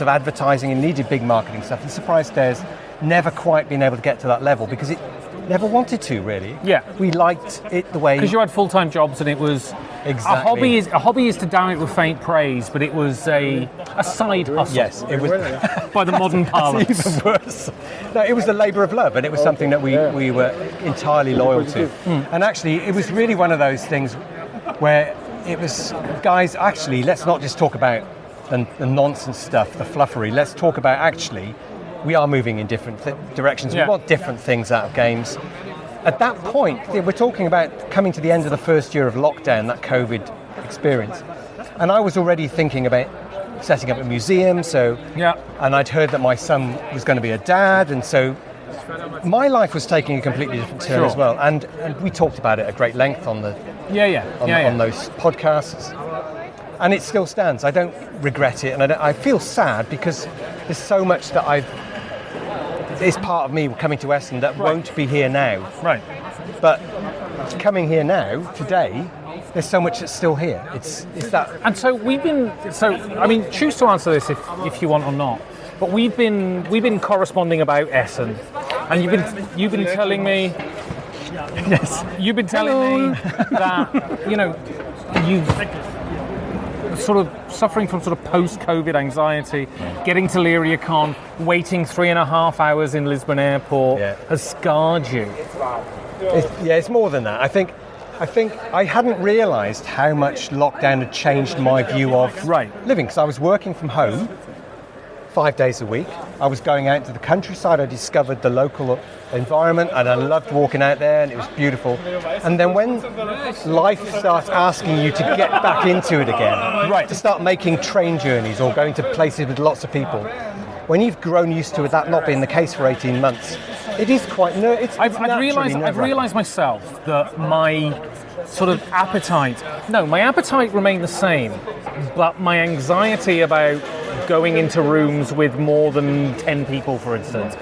advertising, and needed big marketing stuff. And Surprise Dare's never quite been able to get to that level because it never wanted to, really. Yeah, we liked it the way, because you had full-time jobs, and it was exactly a hobby is to damn it with faint praise, but it was a side hustle. Yes, it was by the modern parlance. Even worse. No, it was the labour of love, and it was something that we were entirely loyal to. And actually, it was really one of those things where it was, guys, actually, let's not just talk about the nonsense stuff, the fluffery. Let's talk about actually, we are moving in different directions. We want different things out of games. At that point, we're talking about coming to the end of the first year of lockdown, that COVID experience. And I was already thinking about setting up a museum, and I'd heard that my son was going to be a dad, and so my life was taking a completely different turn as well. And we talked about it at great length on the on those podcasts. And it still stands. I don't regret it, and I feel sad because there's so much that it's part of me coming to Essen that won't be here now. Right. But coming here now, today, there's so much that's still here. It's that. And so I mean, choose to answer this if you want or not. But we've been corresponding about Essen, and you've been telling me. Yes. You've been telling me that you've sort of suffering from sort of post-COVID anxiety, getting to LyriaCon, waiting 3.5 hours in Lisbon airport has scarred you. It's more than that. I think I hadn't realised how much lockdown had changed my view of living, because I was working from home 5 days a week. I was going out into the countryside. I discovered the local environment and I loved walking out there and it was beautiful. And then when life starts asking you to get back into it again, to start making train journeys or going to places with lots of people, when you've grown used to that not being the case for 18 months, it is quite I've realised myself that my sort of my appetite remained the same, but my anxiety about going into rooms with more than 10 people, for instance,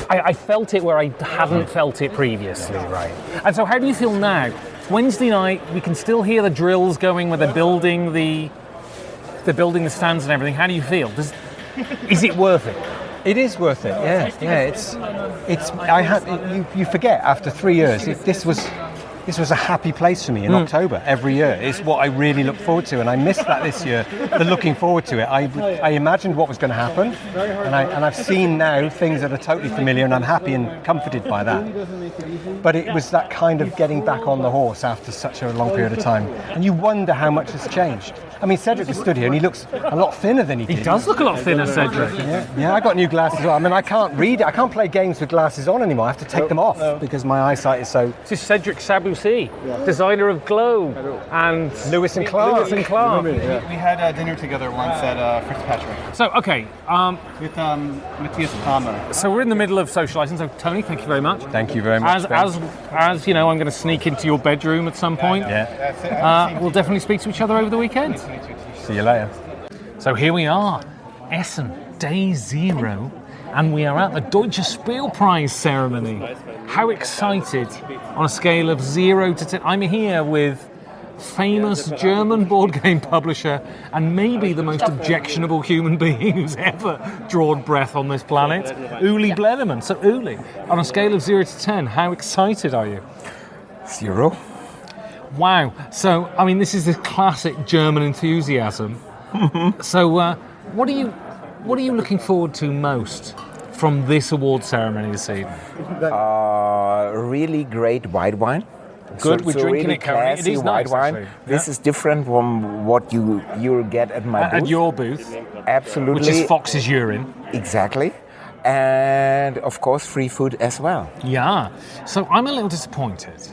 I felt it where I hadn't felt it previously, right? And so how do you feel now? Wednesday night, we can still hear the drills going where they're building the stands and everything. How do you feel? Is it worth it? It is worth it. Yeah. You forget after 3 years if this was a happy place for me in October every year. It's what I really look forward to, and I missed that this year. The looking forward to it. I imagined what was going to happen, and I've seen now things that are totally familiar, and I'm happy and comforted by that. But it was that kind of getting back on the horse after such a long period of time, and you wonder how much has changed. I mean, Cedric is stood here, and he looks a lot thinner than he did. He does look a lot thinner, Cedric. Yeah, I got new glasses on. I mean, I can't read it. I can't play games with glasses on anymore. I have to take them off because my eyesight is so... This is Cedric Saboussi, designer of Glow and Lewis and Clark. We had dinner together once at Fitzpatrick. So, okay. With Matthias Palmer. So we're in the middle of socialising. So, Tony, thank you very much. Thank you very much. As you know, I'm going to sneak into your bedroom at some point. We'll definitely speak to each other over the weekend. See you later. So here we are, Essen, day 0, and we are at the Deutsche Spiel Prize ceremony. How excited on a scale of 0 to 10. I'm here with famous German board game publisher and maybe the most objectionable human being who's ever drawn breath on this planet, Uli Blennemann. So Uli, on a scale of 0 to 10, how excited are you? 0. Wow. So, I mean, this is the classic German enthusiasm. So, what are you looking forward to most from this award ceremony this evening? Really great white wine. Good, we're drinking really it currently. It is white nice, wine. actually. This is different from what you'll get at my booth. At your booth. Absolutely. Which is Fox's urine. Exactly. And, of course, free food as well. Yeah. So I'm a little disappointed.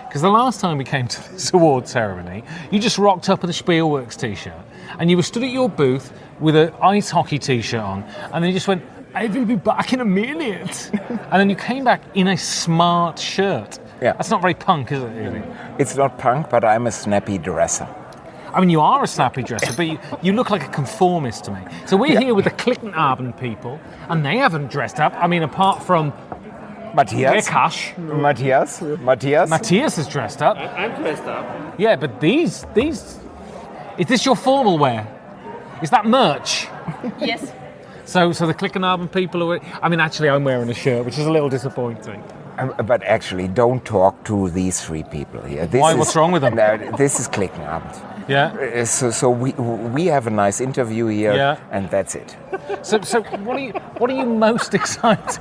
Because the last time we came to this award ceremony, you just rocked up with a Spielworks t-shirt, and you were stood at your booth with an ice hockey t-shirt on, and then you just went, I will be back in a minute. And then you came back in a smart shirt. Yeah. That's not very punk, is it, really? It's not punk, but I'm a snappy dresser. I mean, you are a snappy dresser, but you look like a conformist to me. So we're here with the Klickenabend people, and they haven't dressed up. I mean, apart from... Matthias is dressed up. I'm dressed up. Yeah, but these... Is this your formal wear? Is that merch? Yes. So the Klickenabend people are... I mean, actually, I'm wearing a shirt, which is a little disappointing. But actually, don't talk to these 3 people here. Why? What's wrong with them? This is Klickenabend. Yeah. So we have a nice interview here, and that's it. So what are you most excited?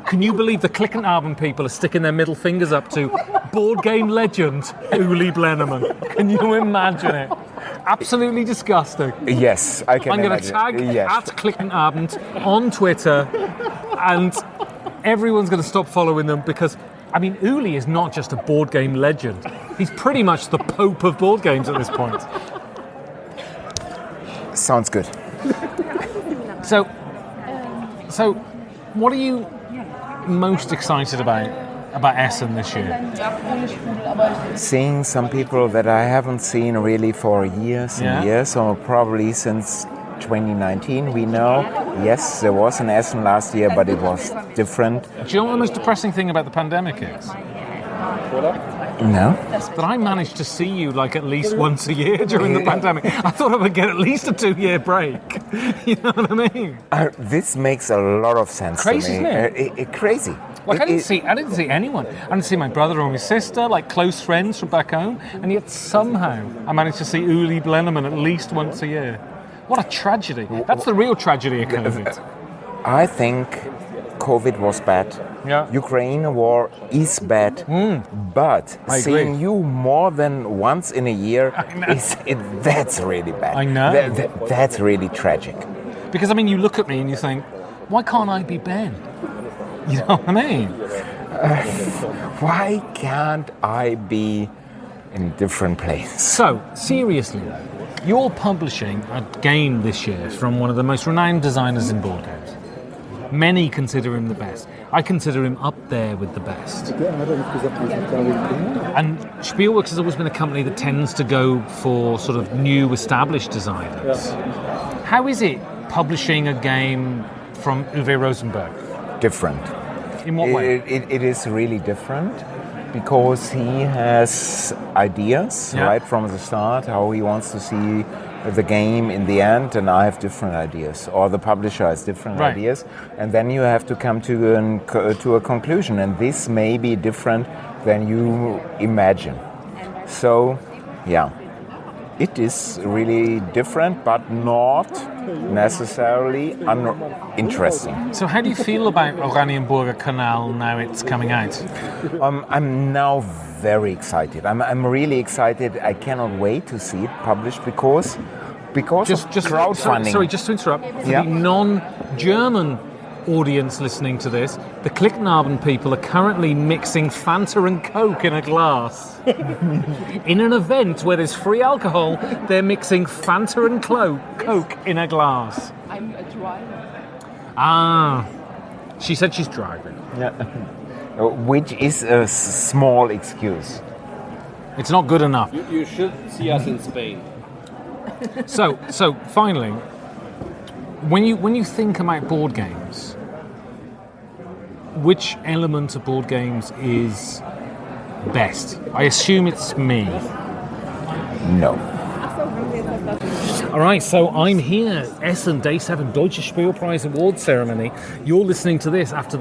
Can you believe the Klickenabend people are sticking their middle fingers up to board game legend Uli Blennemann? Can you imagine it? Absolutely disgusting. Yes, I can. I'm going to tag at Klickenabend on Twitter, and everyone's going to stop following them because, I mean, Uli is not just a board game legend. He's pretty much the Pope of board games at this point. Sounds good. So, what are you most excited about Essen this year? Seeing some people that I haven't seen really for years and years, or probably since 2019. We know, yes, there was an Essen last year, but it was different. Do you know what the most depressing thing about the pandemic is? No. That I managed to see you like at least once a year during the pandemic. I thought I would get at least a 2-year break. You know what I mean? This makes a lot of sense crazy, to me. Isn't it? Crazy. Like I didn't see anyone. I didn't see my brother or my sister, like close friends from back home, and yet somehow I managed to see Uli Blennemann at least once a year. What a tragedy. That's the real tragedy of COVID. I think COVID was bad. Yeah. Ukraine war is bad. But seeing you more than once in a year, that's really bad. I know. That's really tragic. Because, I mean, you look at me and you think, why can't I be Ben? You know what I mean? Why can't I be in a different place? So, seriously, you're publishing a game this year from one of the most renowned designers in board games. Many consider him the best. I consider him up there with the best. And Spielworks has always been a company that tends to go for sort of new, established designers. How is it publishing a game from Uwe Rosenberg? Different. In what way? It is really different because he has ideas right from the start, how he wants to see the game in the end, and I have different ideas, or the publisher has different ideas, and then you have to come to a conclusion, and this may be different than you imagine. So, yeah, it is really different, but not necessarily uninteresting. So how do you feel about Oranienburger Kanal now it's coming out? I'm now very excited. I'm really excited. I cannot wait to see it published because just crowdfunding. Sorry, just to interrupt. For the non-German audience listening to this, the Klicknaben people are currently mixing Fanta and Coke in a glass. In an event where there's free alcohol, they're mixing Fanta and Coke in a glass. I'm a driver. Ah, she said she's driving. Yeah. Which is a small excuse. It's not good enough. You should see us in Spain. So finally, when you think about board games, which element of board games is best? I assume it's me. No. All right, so I'm here, Essen, Day 7, Deutsche Spielpreis Award Ceremony. You're listening to this after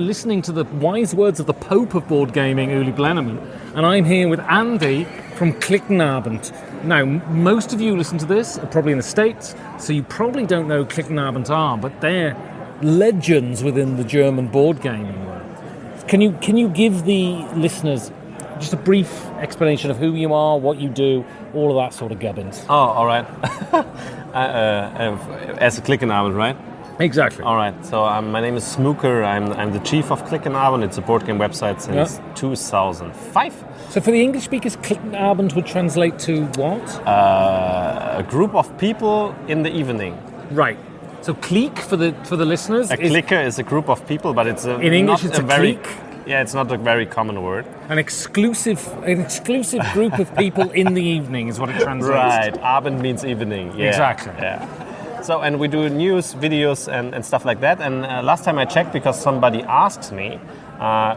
listening to the wise words of the Pope of board gaming, Uli Blennerman, and I'm here with Andy from Klicknabend. Now, most of you listen to this are probably in the States, so you probably don't know who Klicknabend are, but they're legends within the German board gaming world. Can you give the listeners just a brief explanation of who you are, what you do, all of that sort of gubbins? Oh, all right. As a Klicknabend, right? Exactly. All right. So my name is Snooker. I'm the chief of Klicknabend. It's a board game website since 2005. So for the English speakers, Klicknabend would translate to what? A group of people in the evening. Right. So clique for the listeners. A clicker is a group of people, but it's in English it's a clique. Yeah, it's not a very common word. An exclusive group of people in the evening is what it translates. Right. Abend means evening. Yeah. Exactly. Yeah. So, and we do news, videos, and stuff like that. And last time I checked, because somebody asked me,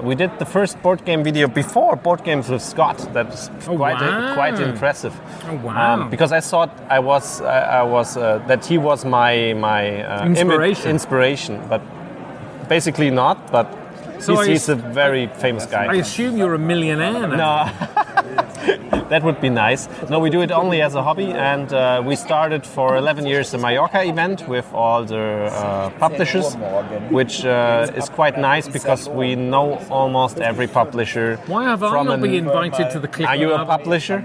we did the first board game video before Board Games with Scott. That's quite impressive. Oh wow! Because I thought that he was my inspiration, but basically not. But he's a very famous guy. I assume you're a millionaire now. No. That would be nice. No, we do it only as a hobby, and we started for 11 years the Mallorca event with all the publishers, which is quite nice because we know almost every publisher. Why have I not been invited to the clique? Are you a publisher?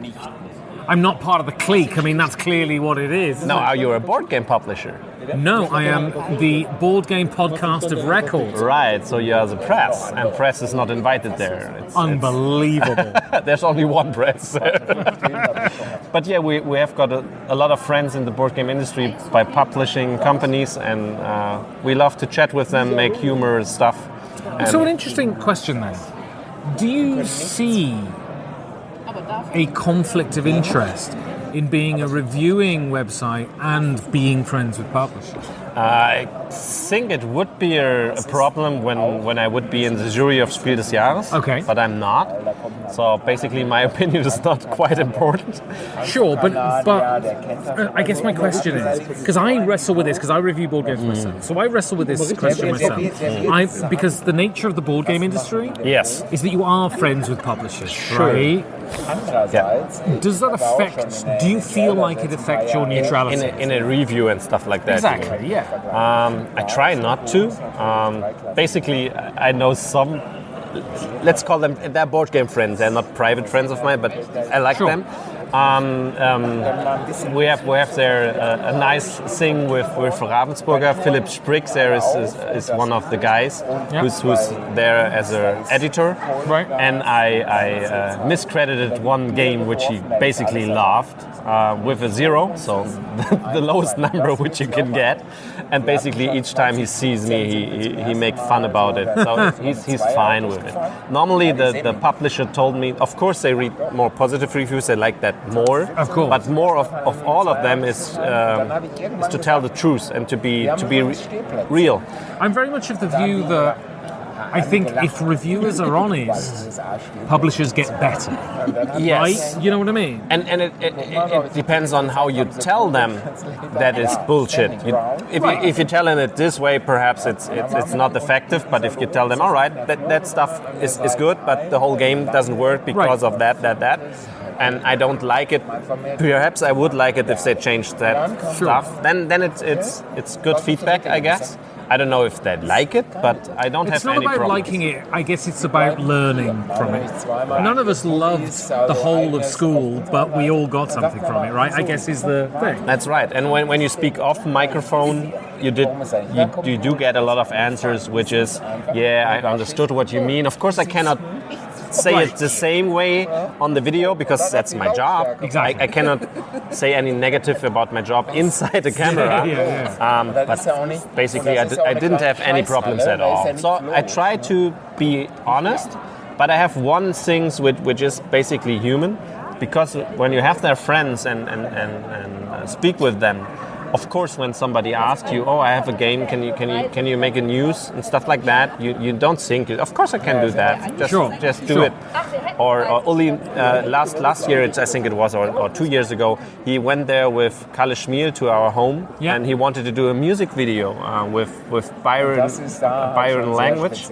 I'm not part of the clique. I mean, that's clearly what it is. No, are you a board game publisher? No, I am the Board Game Podcast of Record. Right, so you are the press, and press is not invited there. It's unbelievable. There's only one press. But yeah, we have got a lot of friends in the board game industry by publishing companies, and we love to chat with them, make humor stuff. So an interesting question then. Do you see a conflict of interest in being a reviewing website and being friends with publishers? I think it would be a problem when I would be in the jury of Spiel des Jahres. Okay. But I'm not. So basically my opinion is not quite important. Sure, but I guess my question is, because I wrestle with this, because I review board games myself, so I wrestle with this question myself. Because the nature of the board game industry is that you are friends with publishers, right? Yeah. Does that affect, do you feel like it affects your neutrality? In a review and stuff like that. Exactly, yeah. I try not to. Basically, I know some, let's call them, they're board game friends. They're not private friends of mine, but I like them. We have there a nice thing with Ravensburger. Philipp Spriggs there is one of the guys who's there as an editor. Right. And I miscredited one game which he basically laughed with a 0, so the lowest number which you can get. And basically each time he sees me, he makes fun about it. So he's fine with it. Normally the publisher told me, of course they read more positive reviews, they like that more. Of course. But more of all of them is to tell the truth and to be real. I'm very much of the view that I think if reviewers are honest, publishers get better. Yes. Right? You know what I mean? And it depends on how you tell them that is bullshit. If you tell them it this way, perhaps it's not effective. But if you tell them, all right, that stuff is good, but the whole game doesn't work because of that. And I don't like it. Perhaps I would like it if they changed that stuff. Then it's good feedback, I guess. I don't know if they like it, but I don't have any problem. It's not about liking it. I guess it's about learning from it. None of us loved the whole of school, but we all got something from it, right? I guess is the thing. That's right. And when you speak off microphone, you do get a lot of answers, which is, I understood what you mean. Of course, I cannot say it the same way on the video because that's my job. Exactly. I cannot say any negative about my job inside the camera. But basically, I didn't have any problems at all. So I try to be honest, but I have one thing which is basically human, because when you have their friends and speak with them, of course, when somebody asks you, "Oh, I have a game. Can you make a news and stuff like that?" You don't think, "Of course I can do that. Just do it." Or Uli last year, I think it was, or 2 years ago, he went there with Kalle Schmiel to our home, and he wanted to do a music video with Byron language.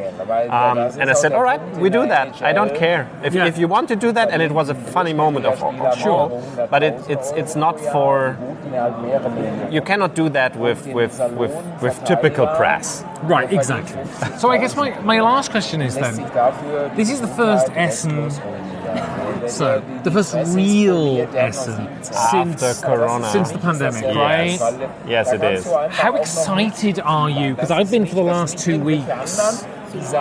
And I said, "All right, we do that. I don't care if you want to do that." And it was a funny moment of sure, but it's not for. You cannot do that with typical press. Right, exactly. So I guess my last question is then, this is the first Essen, so the first real Essen since Corona, since the pandemic, right? Yes, it is. How excited are you? Because I've been for the last 2 weeks.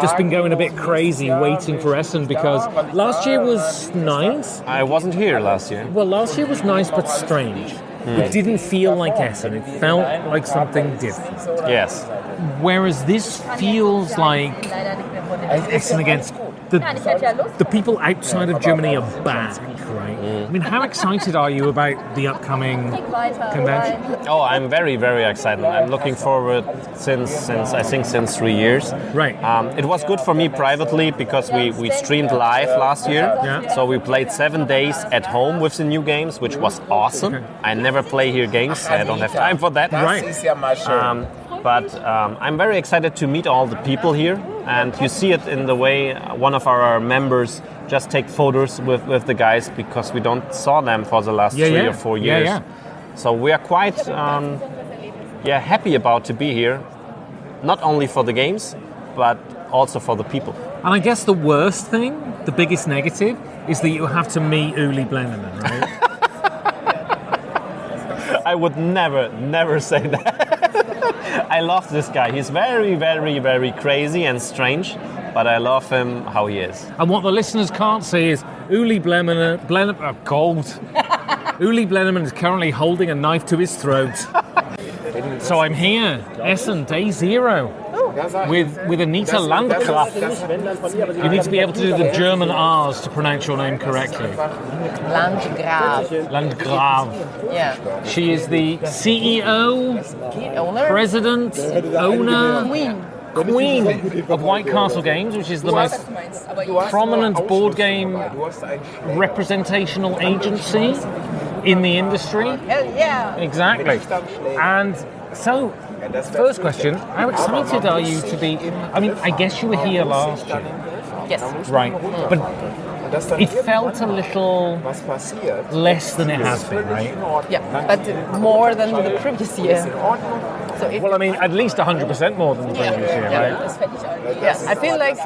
Just been going a bit crazy waiting for Essen because last year was nice. I wasn't here last year. Well, last year was nice but strange. It didn't feel like Essen. It felt like something different. Yes. Whereas this feels like Essen against the people outside of Germany are back, right? I mean, how excited are you about the upcoming convention? Oh, I'm very, very excited. I'm looking forward since 3 years. Right. It was good for me privately because we streamed live last year. Yeah. So we played 7 days at home with the new games, which was awesome. Okay. I never play here games. I don't have time for that. Right. But I'm very excited to meet all the people here. And you see it in the way one of our members just take photos with the guys because we don't saw them for the last 3 or 4 years. Yeah. So we are quite happy about to be here, not only for the games, but also for the people. And I guess the worst thing, the biggest negative, is that you have to meet Uli Blennerman, right? I would never say that. I love this guy. He's very, very, very crazy and strange, but I love him how he is. And what the listeners can't see is Uli Blennerman, Uli Blennerman is currently holding a knife to his throat. So I'm here, Essen, day 0, with Anita Landgraf. You need to be able to do the German R's to pronounce your name correctly. Landgraf. Yeah. She is the CEO, president, owner, queen of White Castle Games, which is the most prominent board game representational agency in the industry. Hell yeah! Exactly. And so, first question, how excited are you to be... I mean, I guess you were here last year. Yes. Right. But it felt a little less than it has been, right? Yeah, but more than the previous year. So if well, I mean, at least 100% more than the previous year, right? Yeah, I feel like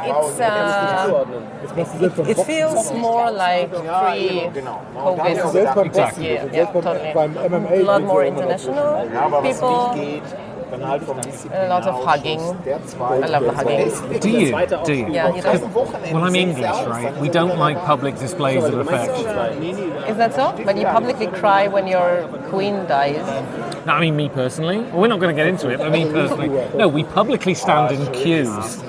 it feels more like pre-COVID this year. Yeah, totally. A lot more international people. A lot of hugging. I love the hugging. Do you? Yeah, you do. Well, I'm English, right? We don't like public displays of affection. Is that so? But you publicly cry when your queen dies. No, I mean me personally. Well, we're not going to get into it, but me personally. No, we publicly stand in queues.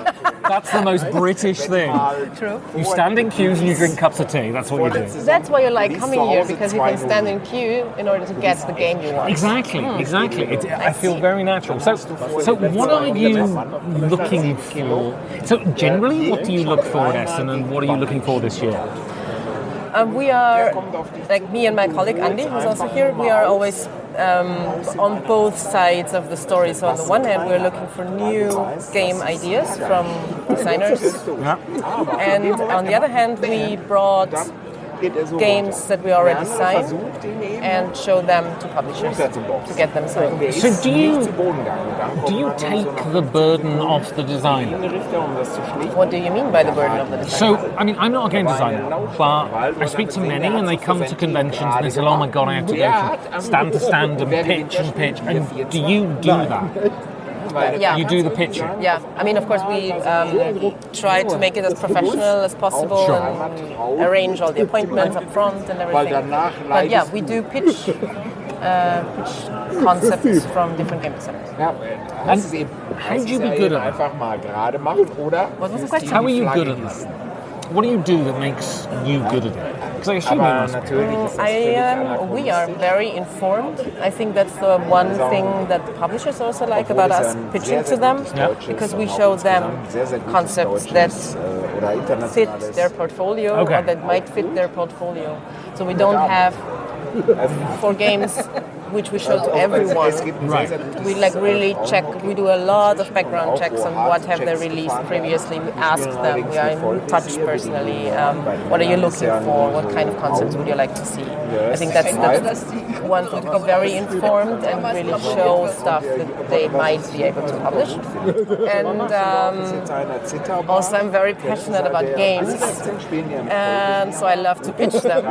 That's the most British thing. True. You stand in queues and you drink cups of tea. That's what you do. That's why you like coming here, because you can stand in queue in order to get the game you want. Exactly. I feel very natural. So what are you looking for? So generally, what do you look for at Essen, and what are you looking for this year? We are, like me and my colleague Andy, who's also here, we are always on both sides of the story. So on the one hand, we're looking for new game ideas from designers. Yeah. And on the other hand, we brought games that we already signed and show them to publishers to get them signed. So do you take the burden off the designer? What do you mean by the burden of the designer? So, I mean, I'm not a game designer, but I speak to many and they come to conventions and they say, oh my god, I have to go from stand to stand and pitch. And do you do that? Yeah. You do the pitching? Yeah. I mean, of course, we try to make it as professional as possible and arrange all the appointments up front and everything. But yeah, we do pitch concepts from different game designers. And how do you be good at that? What was the question? How are you good at that? What do you do that makes you good at it? Because I assume you must be. We are very informed. I think that's the one thing that the publishers also like about us pitching to them, because we show them concepts that fit their portfolio or that might fit their portfolio. So we don't have, for games which we show to everyone, we like really check, we do a lot of background checks on what have they released previously. We ask them, we are in touch personally, what are you looking for, what kind of concepts would you like to see. I think that's one thing, to go very informed and really show stuff that they might be able to publish. And also I'm very passionate about games, and so I love to pitch them.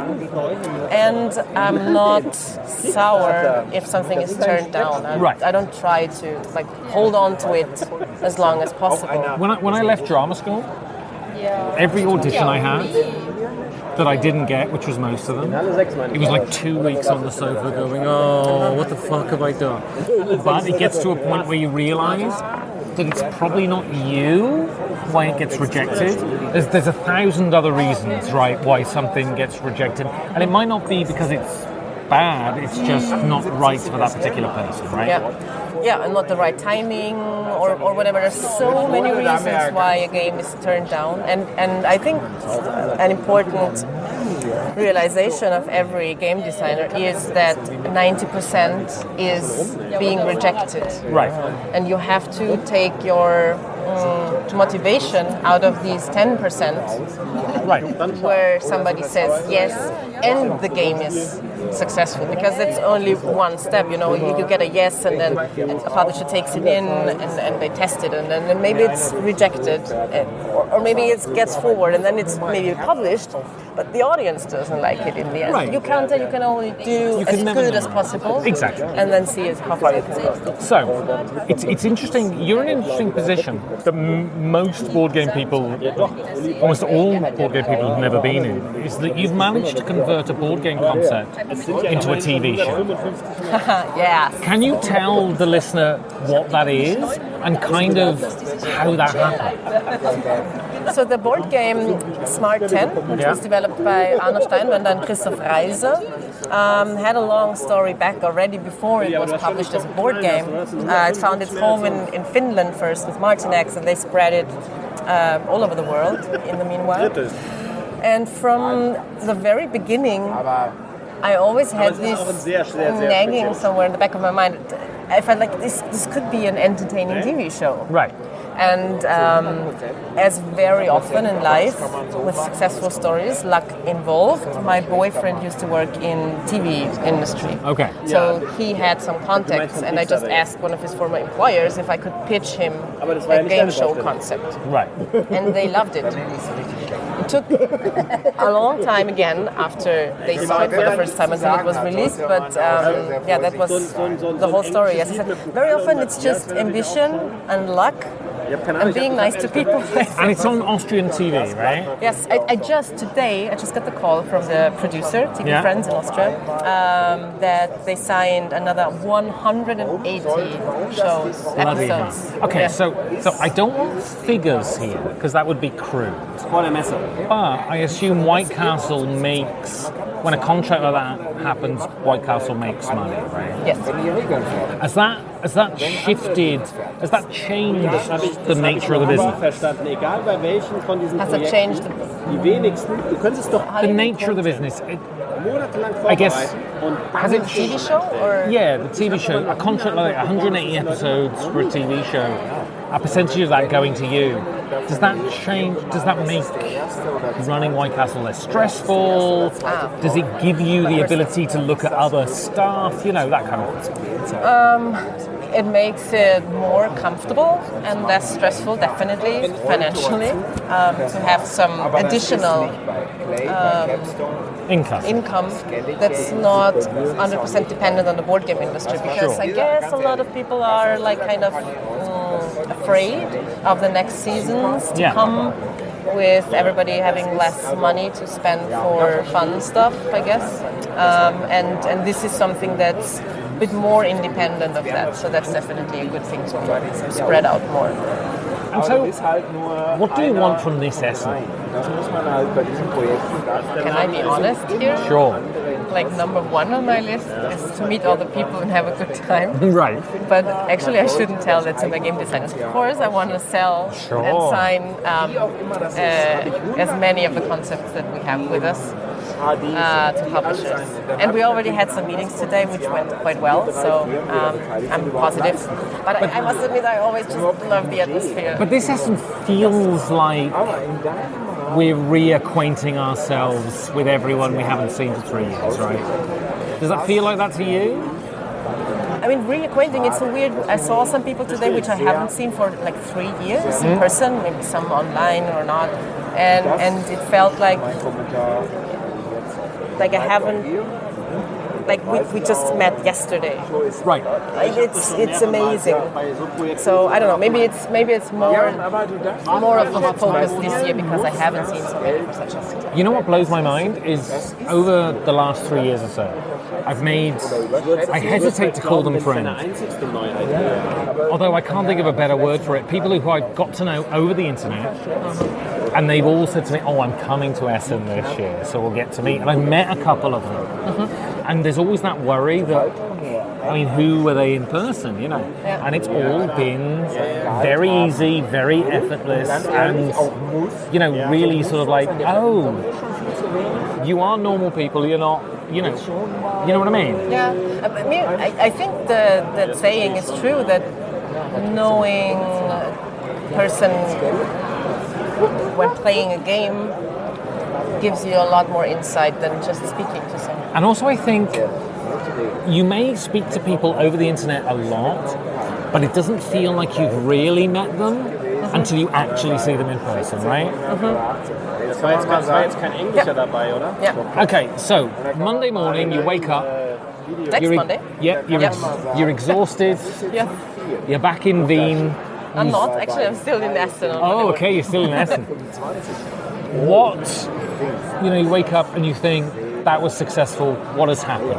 And I'm not sour if something is turned down. I don't try to hold on to it as long as possible. When I left drama school, every audition I had that I didn't get, which was most of them, it was like 2 weeks on the sofa going, oh, what the fuck have I done? But it gets to a point where you realise that it's probably not you why it gets rejected. There's 1,000 other reasons, right, why something gets rejected. And it might not be because it's bad, it's just not right for that particular person, right? Yeah, and not the right timing or whatever. There's so many reasons why a game is turned down, and I think an important realization of every game designer is that 90% is being rejected. Right. And you have to take your motivation out of these 10%, right, where somebody says yes and the game is successful, because it's only one step. You get a yes and then a publisher takes it in and they test it, and then maybe it's rejected, or maybe it gets forward and then it's maybe published, but the audience doesn't like it in the end. Right. You can only do as good as possible, exactly, and then see how far you can go. So it's interesting. You're in an interesting position that most board game people, almost all board game people, have never been in, is that you've managed to convert a board game concept into a TV show. Yeah. Can you tell the listener what that is and kind of how that happened? So the board game Smart 10, which was developed by Arno Steinwender and Christoph Reise, had a long story back already before it was published as a board game. It found its home in Finland first with Martinex, and they spread it all over the world in the meanwhile. And from the very beginning, I always had this nagging somewhere in the back of my mind. I felt like this could be an entertaining TV show. Right. And as very often in life, with successful stories, luck involved. My boyfriend used to work in TV industry. Okay. So he had some contacts, and I just asked one of his former employers if I could pitch him a game show concept. Right. And they loved it. It took a long time again after they saw it for the first time until it was released, but that was the whole story. As I said, very often it's just ambition and luck and being nice to people. And it's on Austrian TV, right? Yes, I just got the call from the producer, TV Friends in Austria, that they signed another 180 shows, episodes. Okay, yes. so I don't want figures here, because that would be crude. But I assume White Castle makes, when a contract like that happens, White Castle makes money, right? Yes. Has that shifted, has that changed the nature of the business? Has it changed the nature of the business? I guess, has it... TV show? Or? Yeah, the TV show. A contract like 180 episodes for a TV show, a percentage of that going to you. Does that change, does that make running White Castle less stressful? Does it give you the ability to look at other stuff? You know, that kind of thing. It makes it more comfortable and less stressful, definitely, financially, to have some additional income that's not 100% dependent on the board game industry, because I guess a lot of people are like kind of afraid of the next seasons to come, with everybody having less money to spend for fun stuff, I guess, and this is something that's a bit more independent of that, so that's definitely a good thing to spread out more. And so, what do you want from this Essen? Can I be honest here? Sure. Like number one on my list is to meet all the people and have a good time. Right. But actually I shouldn't tell that to my game designers. Of course I want to sell and sign as many of the concepts that we have with us to publishers. And we already had some meetings today which went quite well, so I'm positive. But I must admit I always just love the atmosphere. But this Essen feels like we're reacquainting ourselves with everyone we haven't seen for 3 years, right? Does that feel like that to you? I mean, reacquainting, it's a weird... I saw some people today which I haven't seen for like 3 years in person, maybe some online or not, and it felt like I haven't... Like we just met yesterday. Right. Like it's amazing. So I don't know. Maybe it's more of a focus this year because I haven't seen so many researchers. You know what blows my mind is over the last 3 years or so, I hesitate to call them friends. Although I can't think of a better word for it. People who I've got to know over the internet, and they've all said to me, "Oh, I'm coming to Essen this year, so we'll get to meet." And I've met a couple of them. And there's always that worry that, I mean, who were they in person, you know? And it's all been very easy, very effortless, and, you know, really sort of like, oh, you are normal people, you're not, you know what I mean? Yeah, I mean, I think that saying is true, that knowing a person when playing a game gives you a lot more insight than just speaking to someone. And also I think you may speak to people over the internet a lot, but it doesn't feel like you've really met them until you actually see them in person, right? Das war jetzt kein Englischer dabei, oder? Yeah. Okay, so Monday morning you wake up. Next Monday? You're exhausted. Yeah. You're back in Wien. I'm not, actually I'm still in Essen. Oh, okay, you're still in Essen. What, you wake up and you think, that was successful, what has happened?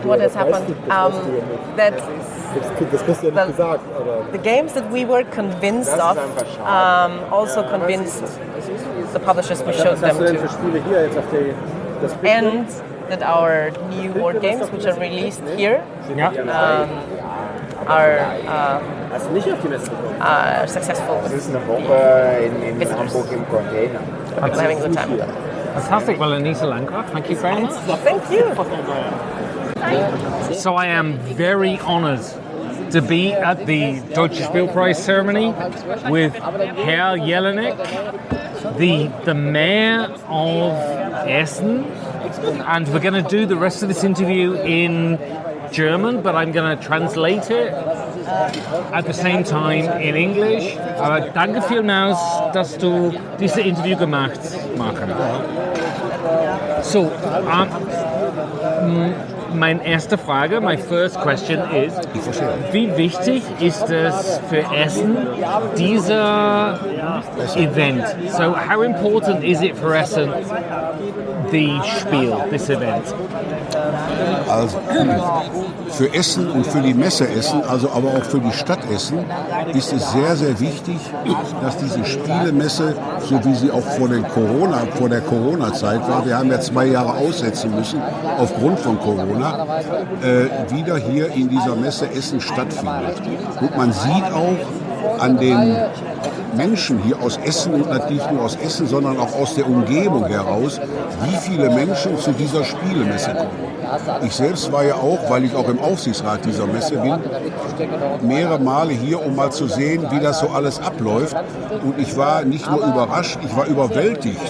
What has happened? That the games that we were convinced of also convinced the publishers we showed them to. And that our new board games, which are released here, are successful. People having a good time with them. Fantastic. Well, Anita Landgraf, thank you very much. Thank you. So I am very honoured to be at the Deutsche Spielpreis ceremony with Herr Jelinek, the mayor of Essen, and we're going to do the rest of this interview in German, but I'm going to translate it at the same time in English. Aber danke vielmals, dass du dieses Interview gemacht hast. So, meine erste Frage, my first question is, wie wichtig ist es für Essen, dieser event? So, how important is it for Essen, the Spiel, this event? Also, für Essen und für die Messe Essen, also aber auch für die Stadt Essen, ist es sehr, sehr wichtig, dass diese Spielemesse, so wie sie auch vor der Corona-Zeit war, wir haben ja 2 Jahre aussetzen müssen aufgrund von Corona, wieder hier in dieser Messe Essen stattfindet. Und man sieht auch an den Menschen hier aus Essen und nicht nur aus Essen, sondern auch aus der Umgebung heraus, wie viele Menschen zu dieser Spielemesse kommen. Ich selbst war ja auch, weil ich auch im Aufsichtsrat dieser Messe bin, mehrere Male hier, um mal zu sehen, wie das so alles abläuft. Und ich war nicht nur überrascht, ich war überwältigt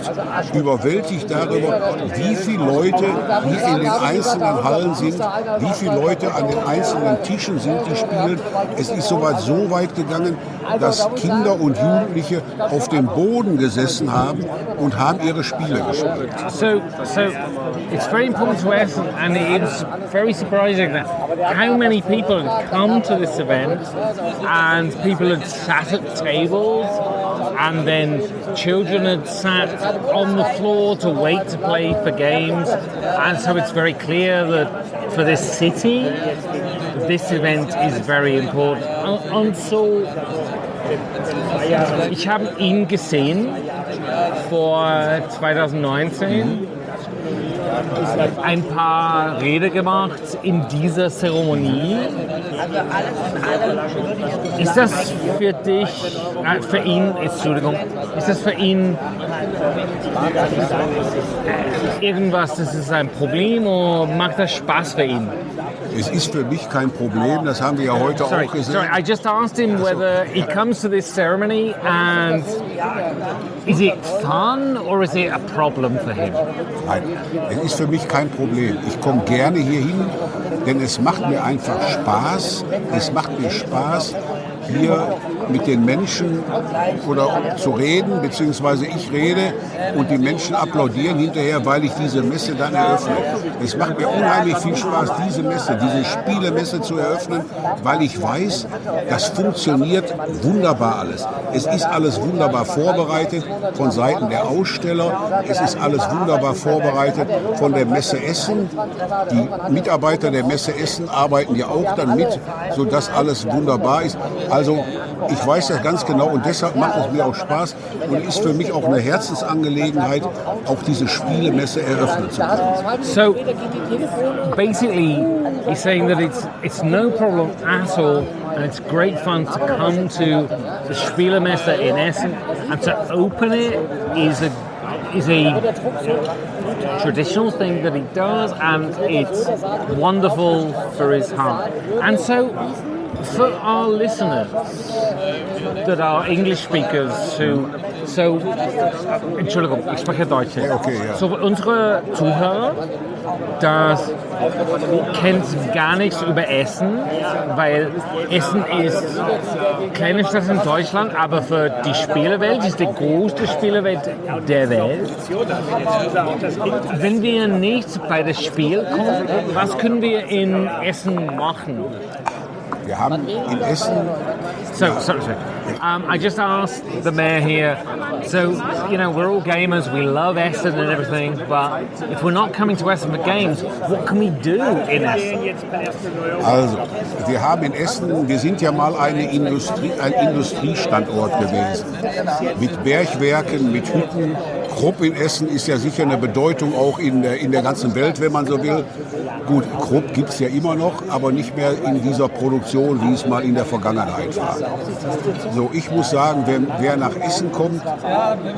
darüber, wie viele Leute hier in den einzelnen Hallen sind, wie viele Leute an den einzelnen Tischen sind, die spielen. Es ist so weit gegangen, dass Kinder und Jugendliche auf dem Boden gesessen haben und haben ihre Spiele gespielt. So it's very important to us, and it's very surprising that how many people had come to this event, and people had sat at tables, and then children had sat on the floor to wait to play for games, and so it's very clear that for this city, this event is very important. Und so, ich habe ihn gesehen vor 2019. Ein paar Rede gemacht in dieser Zeremonie. Ist das für dich, für ihn, ist das für ihn irgendwas, das ist ein Problem oder macht das Spaß für ihn? Es ist für mich kein Problem, das haben wir ja heute auch gesehen. Sorry, I just asked him whether he comes to this ceremony and is it fun or is it a problem for him? Nein, es ist für mich kein Problem. Ich komme gerne hier hin, denn es macht mir einfach Spaß. Es macht mir Spaß, hier mit den Menschen oder zu reden, beziehungsweise ich rede und die Menschen applaudieren hinterher, weil ich diese Messe dann eröffne. Es macht mir unheimlich viel Spaß, diese Spielemesse zu eröffnen, weil ich weiß, das funktioniert wunderbar alles. Es ist alles wunderbar vorbereitet von Seiten der Aussteller, es ist alles wunderbar vorbereitet von der Messe Essen. Die Mitarbeiter der Messe Essen arbeiten ja auch dann mit, sodass alles wunderbar ist. Also ich weiß das ganz genau und deshalb macht es mir auch Spaß und ist für mich auch eine Herzensangelegenheit, auch diese Spielemesse eröffnen zu können. So basically, he's saying that it's no problem at all, and it's great fun to come to the Spielemesse in Essen, and to open it is a traditional thing that he does, and it's wonderful for his heart. And so, for our listeners that are English speakers Entschuldigung, ich spreche Deutsch. Okay, ja. So, unsere Zuhörer, das kennt gar nichts über Essen, weil Essen ist eine kleine Stadt in Deutschland, aber für die Spielewelt ist die größte Spielewelt der Welt. Wenn wir nicht bei das Spiel kommen, was können wir in Essen machen? Wir haben in Essen... Sorry. I just asked the mayor here, so, you know, we're all gamers, we love Essen and everything, but if we're not coming to Essen for games, what can we do in Essen? Also, wir haben in Essen, wir sind ja mal ein Industriestandort gewesen. Mit Bergwerken, mit Hütten. Krupp in Essen ist ja sicher eine Bedeutung auch in der ganzen Welt, wenn man so will. Gut, Krupp gibt es ja immer noch, aber nicht mehr in dieser Produktion, wie es mal in der Vergangenheit war. So, ich muss sagen, wer nach Essen kommt,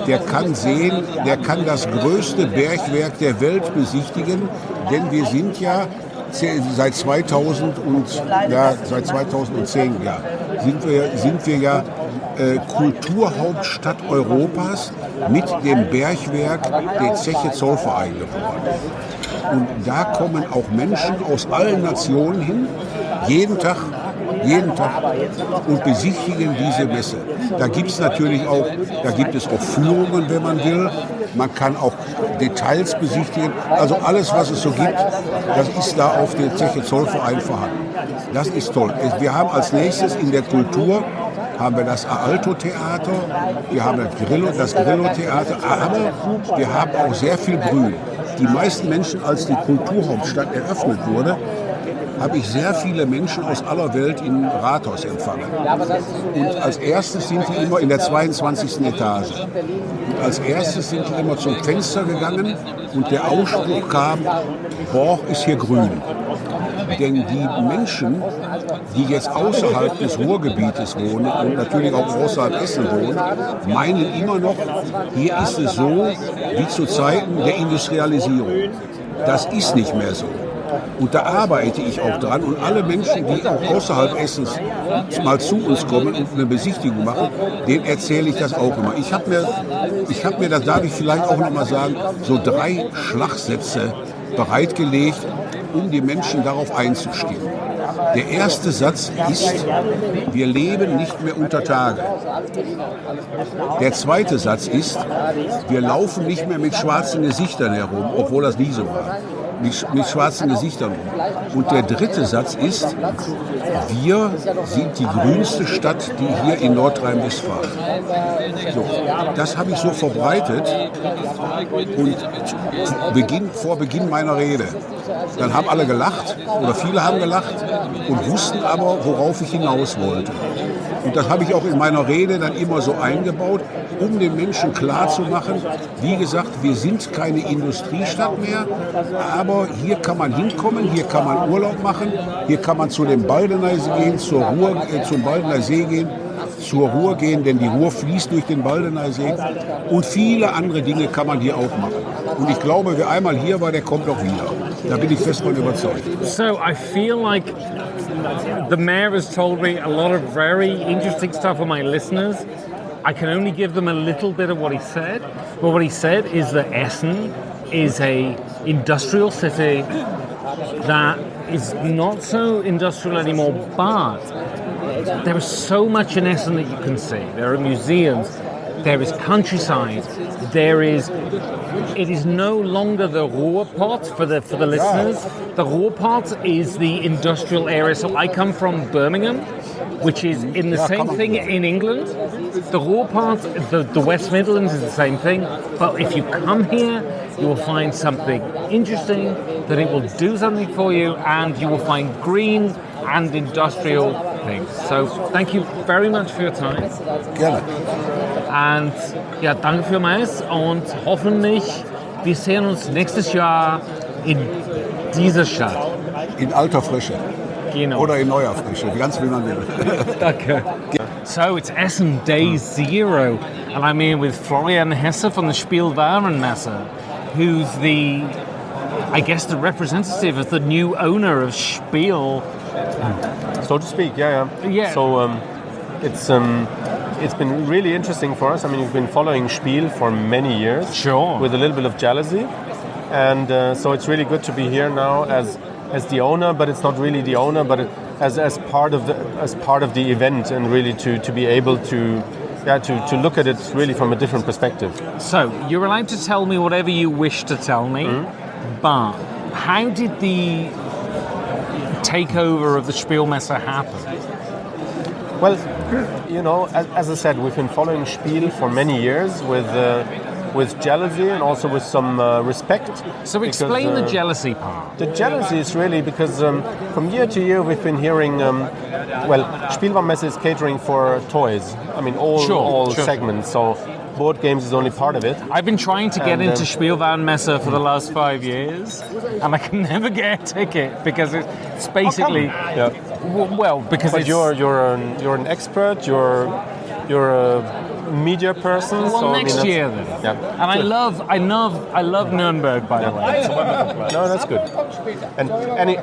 der kann sehen, der kann das größte Bergwerk der Welt besichtigen, denn wir sind ja seit 2010 sind wir ja Kulturhauptstadt Europas mit dem Bergwerk der Zeche Zollverein geworden. Und da kommen auch Menschen aus allen Nationen hin, jeden Tag und besichtigen diese Messe. Da gibt es auch Führungen, wenn man will. Man kann auch Details besichtigen. Also alles, was es so gibt, das ist da auf der Zeche Zollverein vorhanden. Das ist toll. Wir haben als nächstes in der Kultur das Aalto-Theater, wir haben das Grillo-Theater, aber wir haben auch sehr viel Grün. Die meisten Menschen, als die Kulturhauptstadt eröffnet wurde, habe ich sehr viele Menschen aus aller Welt im Rathaus empfangen. Und als erstes sind die immer in der 22. Etage. Und als erstes sind die immer zum Fenster gegangen und der Ausspruch kam, Borch ist hier grün. Denn die Menschen, die jetzt außerhalb des Ruhrgebietes wohnen und natürlich auch außerhalb Essen wohnen, meinen immer noch, hier ist es so wie zu Zeiten der Industrialisierung. Das ist nicht mehr so. Und da arbeite ich auch dran. Und alle Menschen, die auch außerhalb Essens mal zu uns kommen und eine Besichtigung machen, denen erzähle ich das auch immer. Ich habe mir, das darf ich vielleicht auch noch mal sagen, so 3 Schlagsätze bereitgelegt, um die Menschen darauf einzustimmen. Der erste Satz ist, wir leben nicht mehr unter Tage. Der zweite Satz ist, wir laufen nicht mehr mit schwarzen Gesichtern herum, obwohl das nie so war. Mit schwarzen Gesichtern rum. Und der dritte Satz ist, wir sind die grünste Stadt, die hier in Nordrhein-Westfalen. So, das habe ich so verbreitet und vor Beginn meiner Rede. Dann haben alle gelacht oder viele haben gelacht und wussten aber, worauf ich hinaus wollte. Und das habe ich auch in meiner Rede dann immer so eingebaut, um den Menschen klarzumachen, wie gesagt, wir sind keine Industriestadt mehr, aber hier kann man hinkommen, hier kann man Urlaub machen, hier kann man zu dem Baldener gehen, zum Baldener See gehen, zur Ruhr gehen, denn die Ruhr fließt durch den Baldener See und viele andere Dinge kann man hier auch machen. Und ich glaube, wer einmal hier war, der kommt auch wieder. Da bin ich fest von überzeugt. So, I feel like the mayor has told me a lot of very interesting stuff for my listeners. I can only give them a little bit of what he said. But what he said is that Essen is a industrial city that is not so industrial anymore, but there is so much in Essen that you can see. There are museums, there is countryside, it is no longer the Ruhrpott for the listeners. The Ruhrpott is the industrial area. So I come from Birmingham, which is in the same thing in England. The Ruhrpott, the West Midlands is the same thing. But if you come here, you will find something interesting, that it will do something for you, and you will find green and industrial things. So thank you very much for your time. Gerne. Und ja, danke vielmals und hoffentlich wir sehen uns nächstes Jahr in dieser Stadt. In alter Frische. Genau. Oder in neuer Frische, ganz wie man will. Danke. So it's Essen Day 0 and I'm here with Florian Hesse from the Spiel Warenmesse, who's the representative of the new owner of Spiel. So to speak, yeah. So it's been really interesting for us. I mean, we've been following Spiel for many years. Sure. With a little bit of jealousy. And so it's really good to be here now as the owner, but it's not really the owner, but as part of the event, and really to be able to look at it really from a different perspective. So you're allowed to tell me whatever you wish to tell me, but how did the takeover of the Spielmesse happen? Well, you know, as I said, we've been following Spiel for many years with jealousy and also with some respect. So explain the jealousy part. The jealousy is really because from year to year we've been hearing, Spielwarenmesse is catering for toys. I mean, all segments. So board games is only part of it. I've been trying to get into Spielwarenmesse for the last 5 years, and I can never get a ticket because it's basically because you're an expert. You're media person. Well, so next year then. Yeah. And I love Nuremberg, by the way. It's a wonderful place. No, that's good. And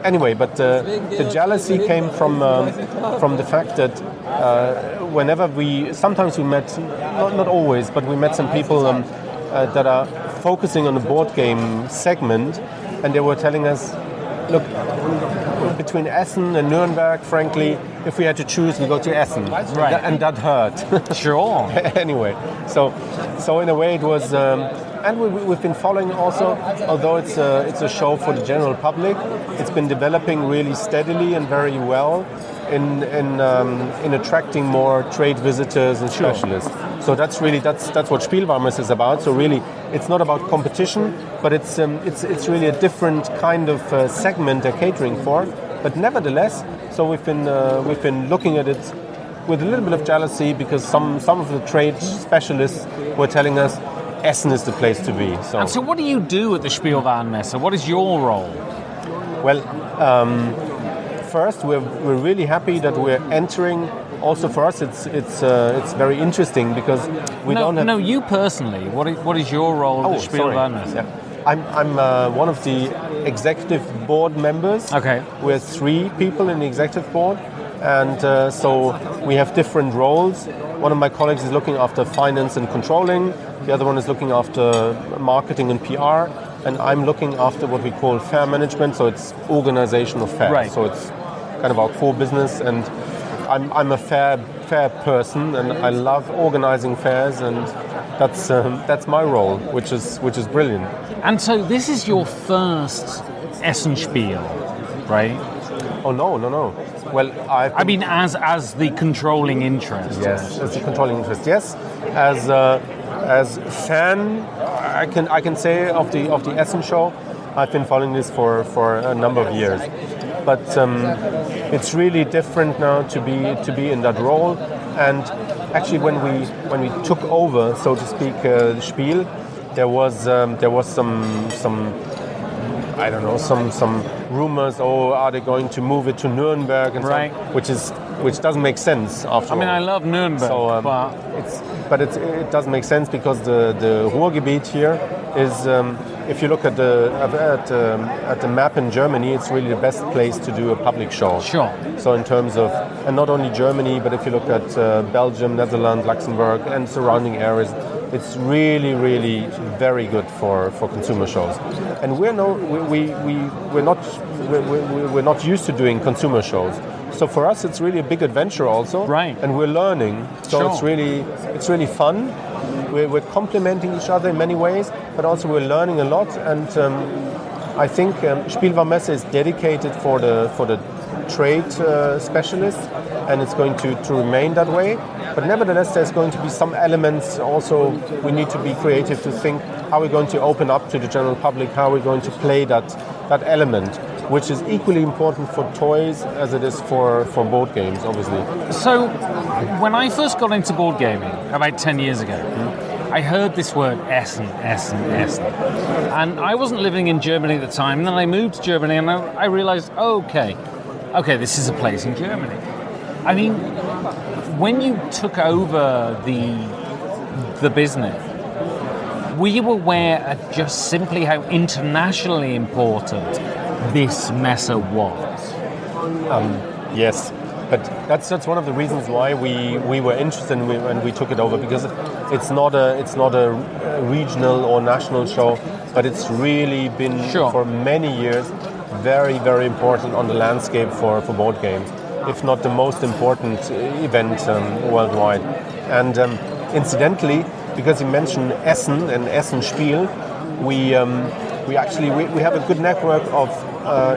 anyway, but the jealousy came from the fact that whenever sometimes we met, not always, but we met some people that are focusing on the board game segment, and they were telling us, look, between Essen and Nuremberg, frankly, if we had to choose, we go to Essen. Right. And that hurt. Sure. Anyway, so in a way it was, and we've been following also, although it's a show for the general public, it's been developing really steadily and very well in attracting more trade visitors and specialists. So that's what Spielwarenmesse is about. So really, it's not about competition, but it's really a different kind of segment they're catering for. But nevertheless, so we've been looking at it with a little bit of jealousy because some of the trade specialists were telling us Essen is the place to be. And so what do you do at the Spielwarenmesse? What is your role? Well, first we're really happy that we're entering. Also for us, it's very interesting because we don't have. No, you personally. What is your role at the Spielwarenmesse? Yeah. I'm one of the executive board members. Okay. We're 3 people in the executive board, and so we have different roles. One of my colleagues is looking after finance and controlling. The other one is looking after marketing and PR, and I'm looking after what we call fair management. So it's organization of fairs. Right. So it's kind of our core business, and I'm a fair person, and I love organizing fairs, and that's my role, which is brilliant. And so this is your first Essen Spiel, right? Oh no. Well, I mean, as the controlling interest. Yes, as the controlling interest. Yes, as fan, I can say of the Essen show, I've been following this for a number of years. But it's really different now to be in that role. And actually, when we took over, so to speak, the Spiel, there was some I don't know, some rumors. Oh, are they going to move it to Nuremberg and right. so on, which doesn't make sense after all. I mean, I love Nuremberg, so, but it doesn't make sense because the Ruhrgebiet here is. If you look at the map in Germany, it's really the best place to do a public show. Sure. So in terms of, and not only Germany, but if you look at Belgium, Netherlands, Luxembourg, and surrounding areas, it's really, really very good for consumer shows. And we're not used to doing consumer shows. So for us, it's really a big adventure also. Right. And we're learning. So sure. it's really fun. We're complementing each other in many ways, but also we're learning a lot. And I think Spielwarenmesse is dedicated for the trade specialists, and it's going to remain that way. But nevertheless, there's going to be some elements also we need to be creative to think how we're going to open up to the general public, how we're going to play that element, which is equally important for toys as it is for board games, obviously. So, when I first got into board gaming, about 10 years ago, I heard this word Essen. And I wasn't living in Germany at the time, and then I moved to Germany, and I realized, okay, this is a place in Germany. I mean, when you took over the business, were you aware of just simply how internationally important this Messe was? Yes, but that's one of the reasons why we were interested and we took it over, because it's not a regional or national show, but it's really been for many years very, very important on the landscape for board games, if not the most important event worldwide. And incidentally, because you mentioned Essen and Essen Spiel, we have a good network of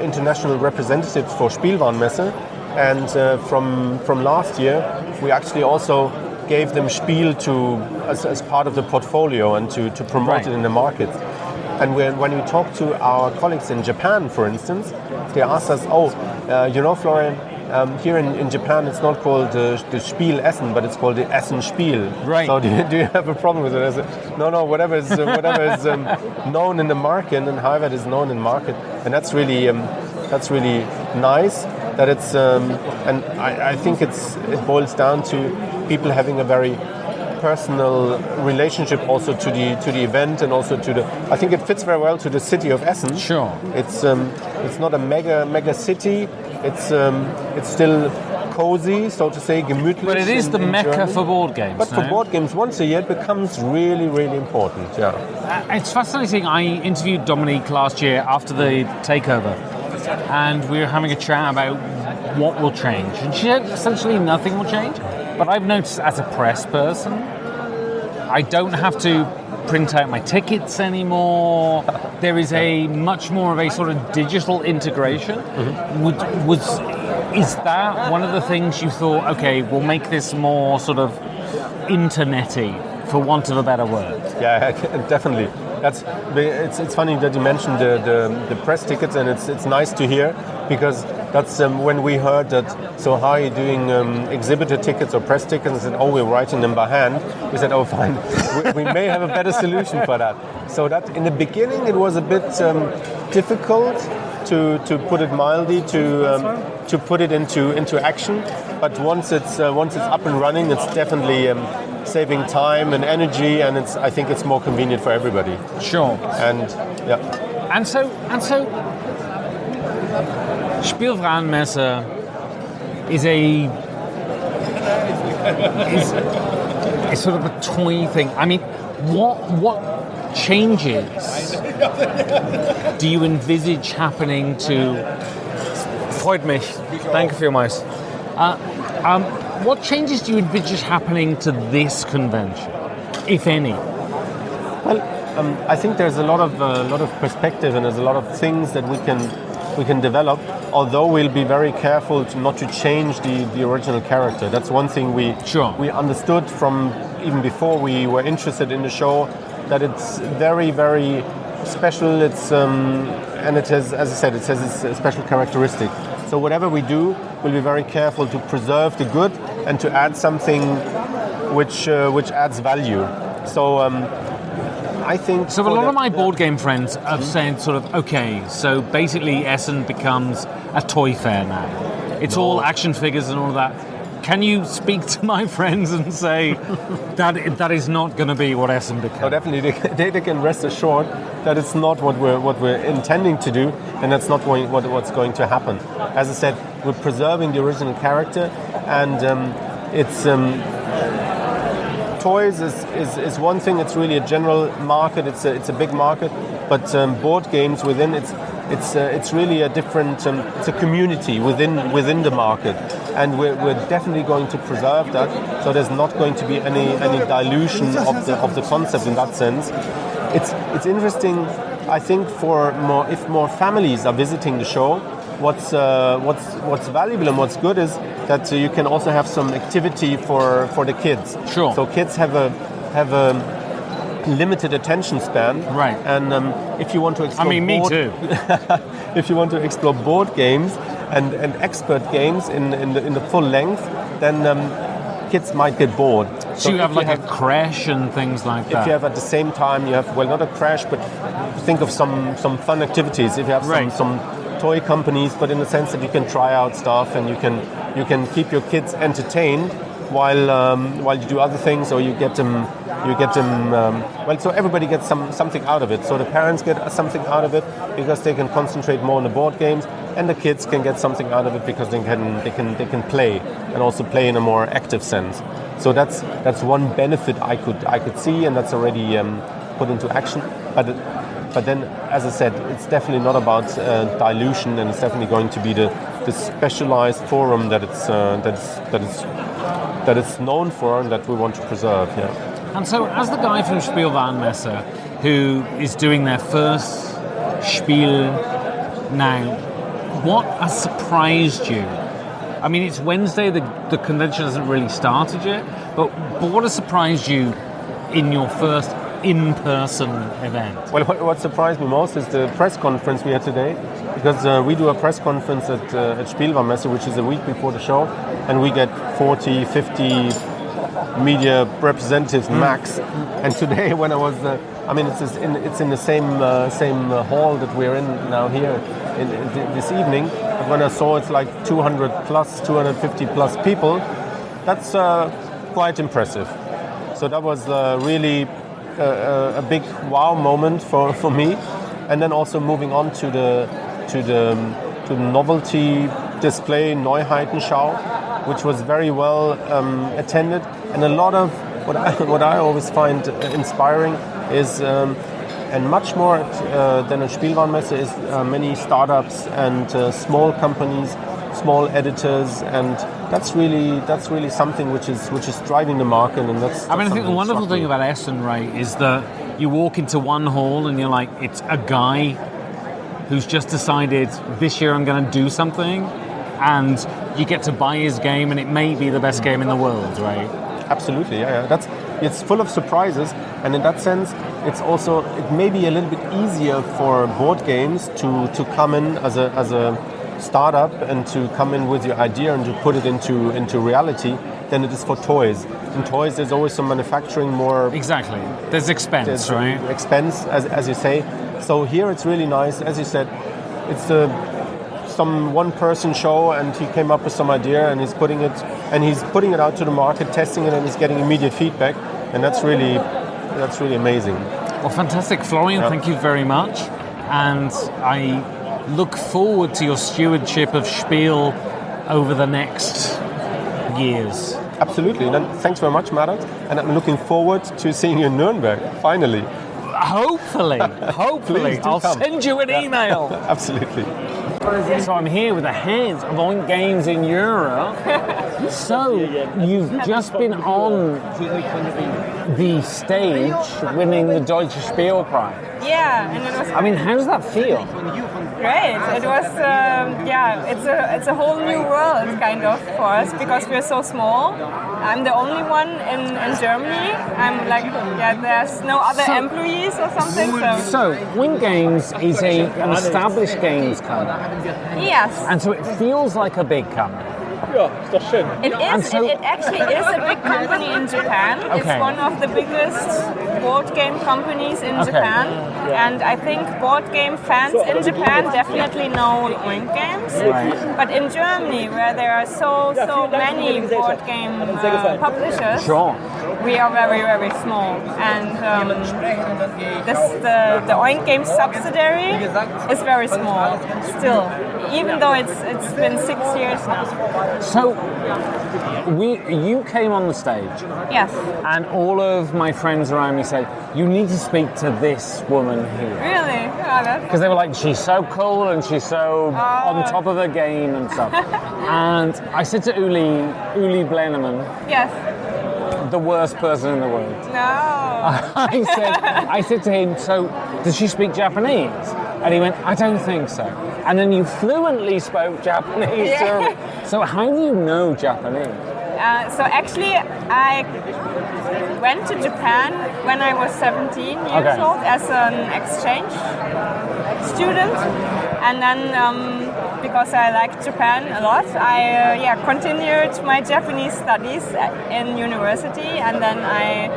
international representatives for Spielwarenmesse, and from last year we actually also gave them Spiel as part of the portfolio and to promote it in the market. And when we talk to our colleagues in Japan, for instance, they ask us, Florian, here in Japan it's not called the Spiel Essen, but it's called the Essen Spiel. Right. So do you have a problem with it? I said, no, whatever is known in the market, and however it is known in the market, and that's really nice that it's and I think it boils down to people having a very personal relationship also to the event and also to the. I think it fits very well to the city of Essen. Sure. It's not a mega city. It's still cozy, so to say, gemütlich. But it is the mecca Germany. For board games. But for board games, once a year, it becomes really, really important. Yeah. It's fascinating. I interviewed Dominique last year after the takeover, and we were having a chat about what will change. And she said essentially nothing will change. But I've noticed as a press person, I don't have to print out my tickets anymore. There is a much more of a sort of digital integration. Is that one of the things you thought, okay, we'll make this more sort of internety, for want of a better word? Yeah, definitely. It's funny that you mentioned the press tickets, and it's nice to hear, because that's when we heard that. So how are you doing exhibitor tickets or press tickets? And said, we're writing them by hand. We said, fine, we may have a better solution for that. So that in the beginning it was a bit difficult to put it mildly, to put it into action. But once it's up and running, it's definitely saving time and energy, and I think it's more convenient for everybody. Sure. And yeah. And so Spielwarenmesse is sort of a toy thing. I mean, what changes do you envisage happening to? Freut mich. Danke vielmals. What changes do you envisage happening to this convention, if any? Well, I think there's a lot of perspective, and there's a lot of things that we can develop. Although we'll be very careful not to change the original character. That's one thing we understood from even before we were interested in the show, that it's very, very special. It's and it has, as I said, it has its special characteristic. So whatever we do, we'll be very careful to preserve the good and to add something which adds value. So I think. So a lot of my board game friends have said sort of, okay, so basically Essen becomes a toy fair now. It's all action figures and all of that. Can you speak to my friends and say that is not going to be what Essen becomes? No, definitely. They can rest assured that it's not what we're intending to do, and that's not what's going to happen. As I said, we're preserving the original character, and it's toys is one thing. It's really a general market. It's a big market, but board games within it's really a different. It's a community within the market, and we're definitely going to preserve that. So there's not going to be any dilution of the concept in that sense. It's interesting. I think if more families are visiting the show, what's valuable and what's good is that you can also have some activity for the kids. Sure. So kids have a limited attention span, right? And if you want to explore, me too. If you want to explore board games and expert games in the full length, then kids might get bored. So you have a crash and things like that. If you have at the same time, you have not a crash, but think of some fun activities. If you have some toy companies, but in the sense that you can try out stuff and you can keep your kids entertained while you do other things, or you get them. So everybody gets something out of it. So the parents get something out of it because they can concentrate more on the board games, and the kids can get something out of it because they can play, and also play in a more active sense. So that's one benefit I could see, and that's already put into action. But then, as I said, it's definitely not about dilution, and it's definitely going to be the specialized forum that it's known for, and that we want to preserve. Yeah. And so, as the guy from Spielwarenmesse who is doing their first Spiel now, what has surprised you? I mean, it's Wednesday, the convention hasn't really started yet, but what has surprised you in your first in-person event? Well, what surprised me most is the press conference we had today, because we do a press conference at Spielwarenmesse, which is a week before the show, and we get 40, 50 media representatives max. And today, when I was, it's in the same hall that we're in now here this evening. But when I saw it's like 200 plus, 250 plus people, that's quite impressive. So that was really a big wow moment for me. And then also moving on to the novelty display Neuheitenschau, which was very well attended, and a lot of what I always find inspiring is and much more than a Spielwarenmesse is many startups and small companies, small editors, and that's really something which is driving the market, and that's. I think the wonderful thing about Essen, right, is that you walk into one hall and you're like, it's a guy who's just decided this year I'm going to do something, and you get to buy his game, and it may be the best game in the world, right? Absolutely, yeah. It's full of surprises, and in that sense, it may be a little bit easier for board games to come in as a startup and to come in with your idea and to put it into reality than it is for toys. In toys, there's always some manufacturing more. Exactly. There's expense, right? Expense, as you say. So here it's really nice, as you said. It's some one-person show, and he came up with some idea, and he's putting it out to the market, testing it, and he's getting immediate feedback, and that's really amazing. Well, fantastic, Florian. Yeah. Thank you very much, and I look forward to your stewardship of Spiel over the next years. Absolutely. And thanks very much, Marat, and I'm looking forward to seeing you in Nuremberg finally. Hopefully. I'll send you an email. Absolutely. So I'm here with the head of Oink Games in Europe. So you've just been on the stage winning the Deutsche Spiel Prize. Yeah, and it was. How does that feel? Great. It was. It's a whole new world kind of for us because we're so small. I'm the only one in Germany. I'm like, there's no other employees or something. So Oink Games is an established games company. Yes. And so it feels like a big company. It is. It actually is a big company in Japan. Okay. It's one of the biggest board game companies in Japan, and I think board game fans in Japan definitely know Oink Games. Right. But in Germany, where there are so many board game publishers, we are very, very small. And the Oink Games subsidiary is very small still, even though it's been 6 years now. So, you came on the stage. Yes. And all of my friends around me said, you need to speak to this woman here. Really? Because they were like, she's so cool and she's so on top of her game and stuff. And I said to Uli Blenneman, yes, the worst person in the world. No. I said to him, so does she speak Japanese? And he went, I don't think so. And then you fluently spoke Japanese to him. So how do you know Japanese? So actually, I went to Japan when I was 17 years old as an exchange student. And then because I liked Japan a lot, I continued my Japanese studies in university. And then I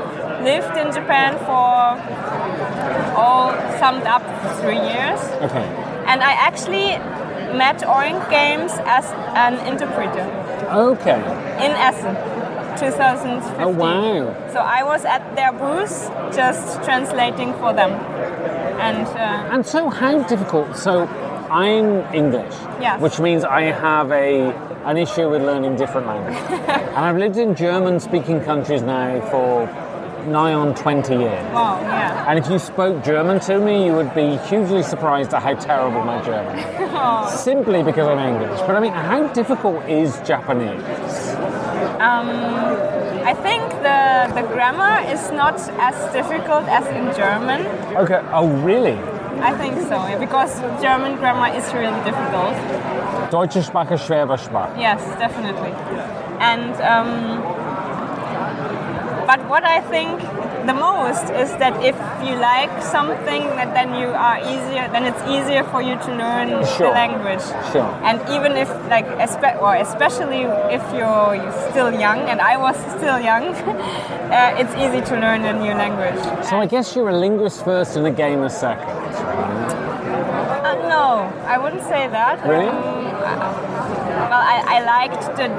lived in Japan for all summed up 3 years. Okay. And I actually met Oink Games as an interpreter. Okay. In Essen, 2015. Oh, wow. So I was at their booth just translating for them. And so how difficult? So I'm English, yes, which means I have an issue with learning different languages. And I've lived in German-speaking countries now for nigh on 20 years. Wow, yeah. And if you spoke German to me, you would be hugely surprised at how terrible my German is. Oh. Simply because I'm English. But how difficult is Japanese? I think the grammar is not as difficult as in German. Okay. Oh, really? I think so, yeah, because German grammar is really difficult. Deutsche Sprache, schwere Sprache. Yes, definitely. And but what I think the most is that if you like something, then it's easier for you to learn the language. Sure. And even if especially if you're still young, and I was still young, it's easy to learn a new language. So I guess you're a linguist first and a gamer second, right? No, I wouldn't say that. Really? Well, I liked the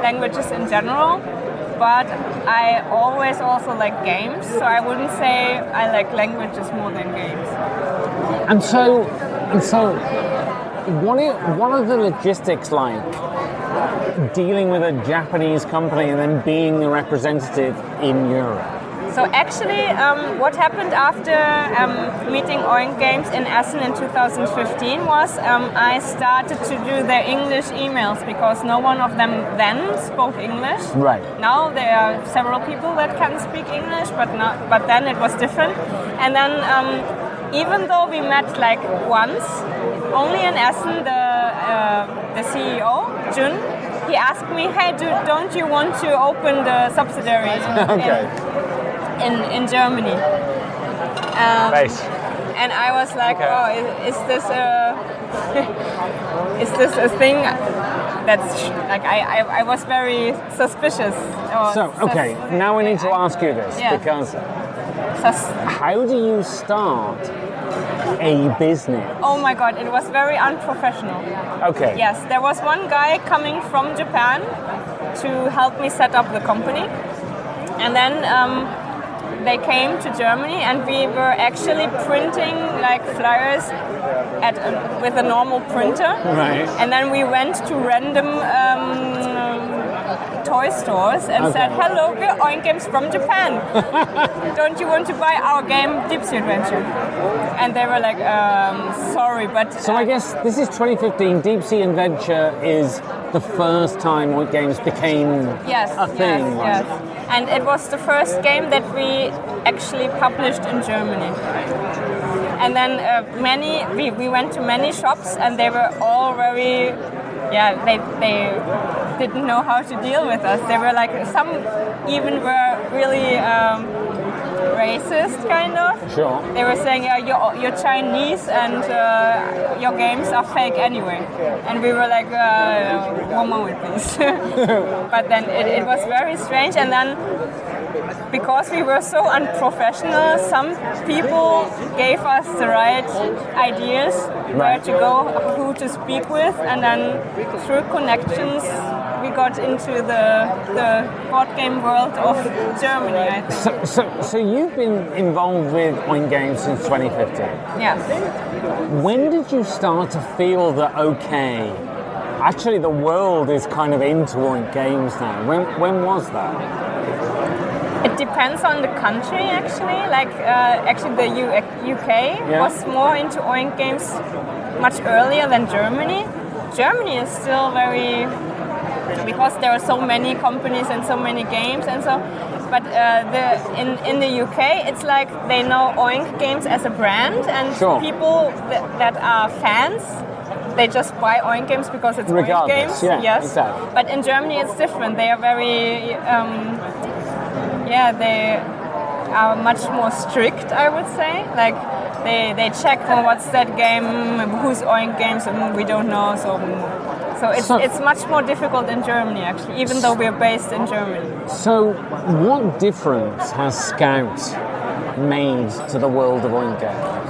languages in general. but I always also like games, so I wouldn't say I like languages more than games. And so, what are the logistics like? Dealing with a Japanese company and then being the representative in Europe? So actually, what happened after meeting Oink Games in Essen in 2015 was I started to do their English emails because no one of them then spoke English. Right. Now there are several people that can speak English, but then it was different. And then even though we met like once, only in Essen, the CEO, Jun, he asked me, hey, don't you want to open the subsidiary in Germany? Nice. And I was like, oh, is this a thing? That's like I was very suspicious. Now we need to ask you this because how do you start a business? Oh my god, it was very unprofessional. Okay. Yes, there was one guy coming from Japan to help me set up the company, and then they came to Germany, and we were actually printing like flyers with a normal printer. Right. And then we went to random toy stores and said, hello, we're Oink Games from Japan. Don't you want to buy our game Deep Sea Adventure? And they were like, sorry, but... So I guess this is 2015. Deep Sea Adventure is the first time Oink Games became a thing. Yes. And it was the first game that we actually published in Germany. And then we went to many shops, and they were all very... they didn't know how to deal with us. They were like, some even were really racist, kind of. Sure. They were saying, you're Chinese and your games are fake anyway. And we were like, one moment, please. But then it was very strange. And then, because we were so unprofessional, some people gave us the right ideas, where to go, who to speak with, and then through connections we got into the board game world of Germany, I think. So you've been involved with Oink Games since 2015? Yes. When did you start to feel that, actually the world is kind of into Oink Games now? When was that? It depends on the country, actually. Like, actually, the UK was more into Oink Games much earlier than Germany. Germany is still very, because there are so many companies and so many games and so. But in the UK, it's like they know Oink Games as a brand, and people that are fans, they just buy Oink Games because it's Oink Games. Yes. Exactly. But in Germany, it's different. They are very. They are much more strict, I would say. Like, they check what's that game, who's Oink Games, and we don't know. So it's much more difficult in Germany, actually, even though we're based in Germany. So what difference has Scout made to the world of Oink Games?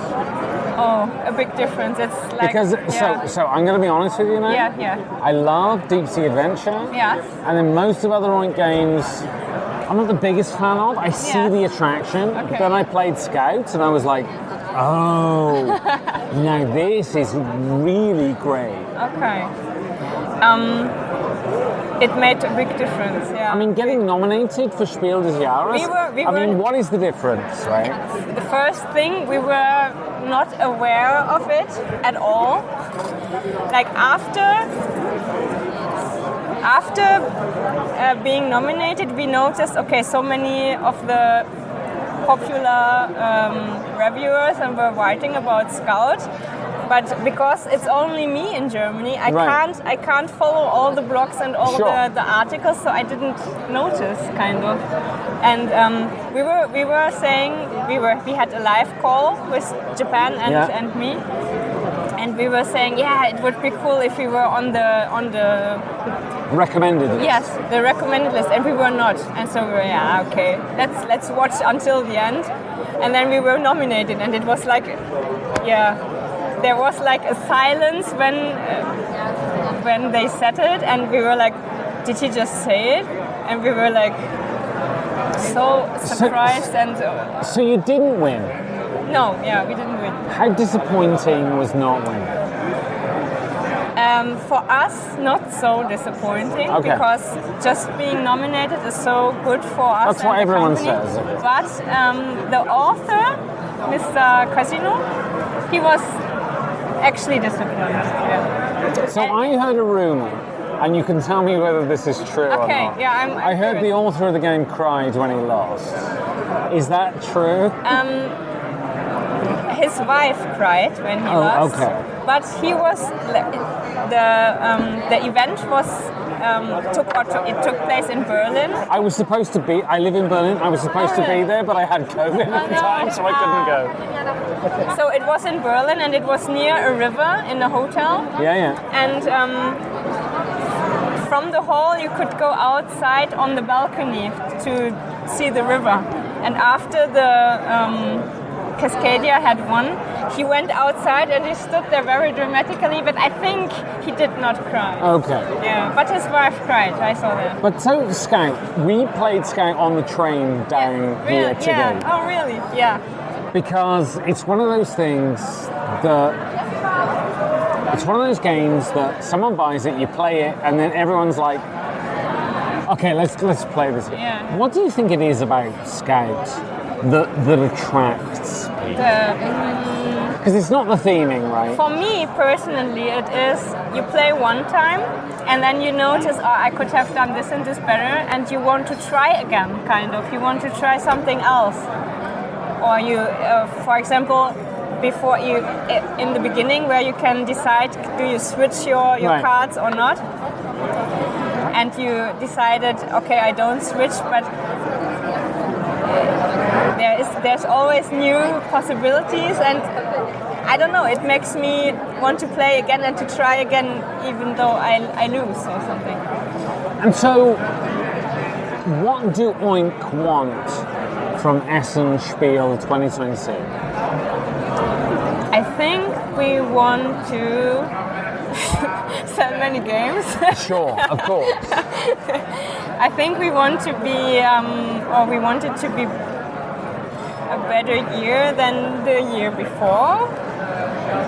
Oh, a big difference. It's like... So I'm going to be honest with you now. Yeah. I love Deep Sea Adventure. Yes. And then most of other Oink Games, I'm not the biggest fan of. I see the attraction. Okay. Then I played Scout and I was like, oh, now this is really great. Okay. It made a big difference, yeah. I mean, getting nominated for Spiel des Jahres, I mean, what is the difference, right? The first thing, we were not aware of it at all. Like, after being nominated, we noticed, so many of the popular reviewers and were writing about Scout, but because it's only me in Germany, I can't follow all the blogs and all the articles, so I didn't notice, kind of. And we were saying we had a live call with Japan and me. And we were saying, it would be cool if we were on the recommended list. Yes, the recommended list, and we were not. And so we were, let's watch until the end. And then we were nominated, and it was like, there was like a silence when they said it, and we were like, did he just say it? And we were like so surprised So you didn't win? No, yeah, we didn't win. How disappointing was not winning? For us, not so disappointing because just being nominated is so good for us. That's what everyone company. says. But the author, Mr. Casino, he was actually disappointed. Yeah. So I heard a rumor, and you can tell me whether this is true or not. Yeah, I heard the author of the game cried when he lost. Is that true? His wife cried when he lost. Okay. But he was the event was it took place in Berlin. I was supposed to be. I live in Berlin. I was supposed to be there, but I had COVID at the time, so I couldn't go. So it was in Berlin, and it was near a river in a hotel. Yeah. And from the hall, you could go outside on the balcony to see the river. And after the Cascadia had won, he went outside and he stood there very dramatically, but I think he did not cry. Okay. Yeah, but his wife cried, I saw that. But so Scout, we played Scout on the train down here today. Yeah. Oh, really? Yeah. Because it's one of those things that it's one of those games that someone buys it, you play it, and then everyone's like, okay, let's play this. Yeah. What do you think it is about Scout that attracts people? Because it's not the theming, right? For me personally, it is you play one time and then you notice, I could have done this and this better, and you want to try again, kind of. You want to try something else. Or you, for example, before you, in the beginning where you can decide, do you switch your cards or not? And you decided, okay, I don't switch, but there's always new possibilities, and I don't know, it makes me want to play again and to try again even though I lose or something. And so, what do Oink want from Essen Spiel 2026? I think we want to sell many games. Sure, of course. I think we want to be, or we want it to be a better year than the year before,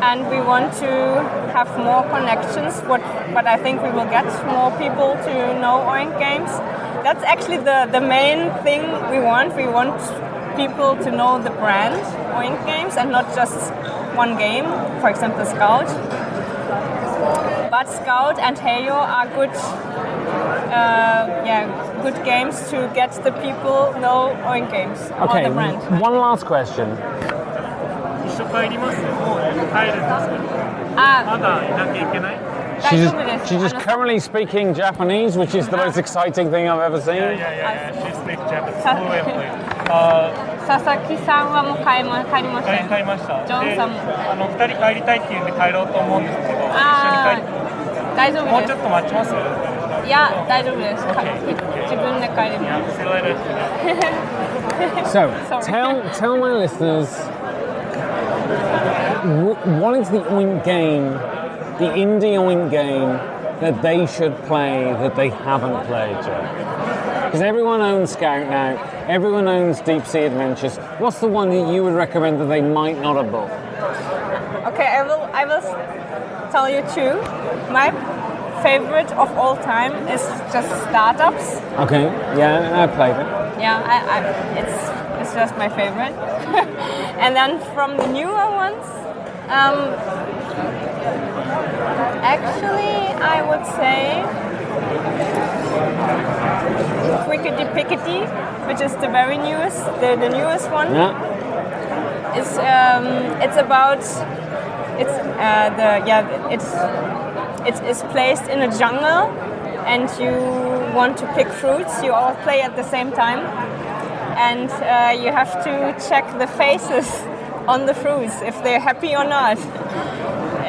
and we want to have more connections. But I think we will get more people to know Oink games. That's actually the main thing we want. We want people to know the brand Oink games and not just one game, for example Scout. But Scout and Heyo are good good games to get the people know Oink games. Okay, or the brand. one last question. She's just currently speaking Japanese, which is the most exciting thing I've ever seen. Yeah. She speaks Japanese fluently. 佐々木さんはもう帰りました。帰りました。ジョンさんも。2人帰りたいって言うんで帰ろうと思うんですけど、一緒に大丈夫です。もうちょっと待ちます？いや、大丈夫です。自分で帰ります。So, tell my listeners, what is the Oink game, the indie Oink game that they should play that they haven't played yet? Because everyone owns Scout now, everyone owns Deep Sea Adventures. What's the one that you would recommend that they might not have bought? Okay, I will tell you two. My favorite of all time is just Startups. Okay, yeah, I played it. Yeah, it's just my favorite. And then from the newer ones, actually I would say Quickity Pickety, which is the very newest, the newest one. Yeah. It's about it's placed in a jungle, and you want to pick fruits. You all play at the same time, and you have to check the faces on the fruits if they're happy or not.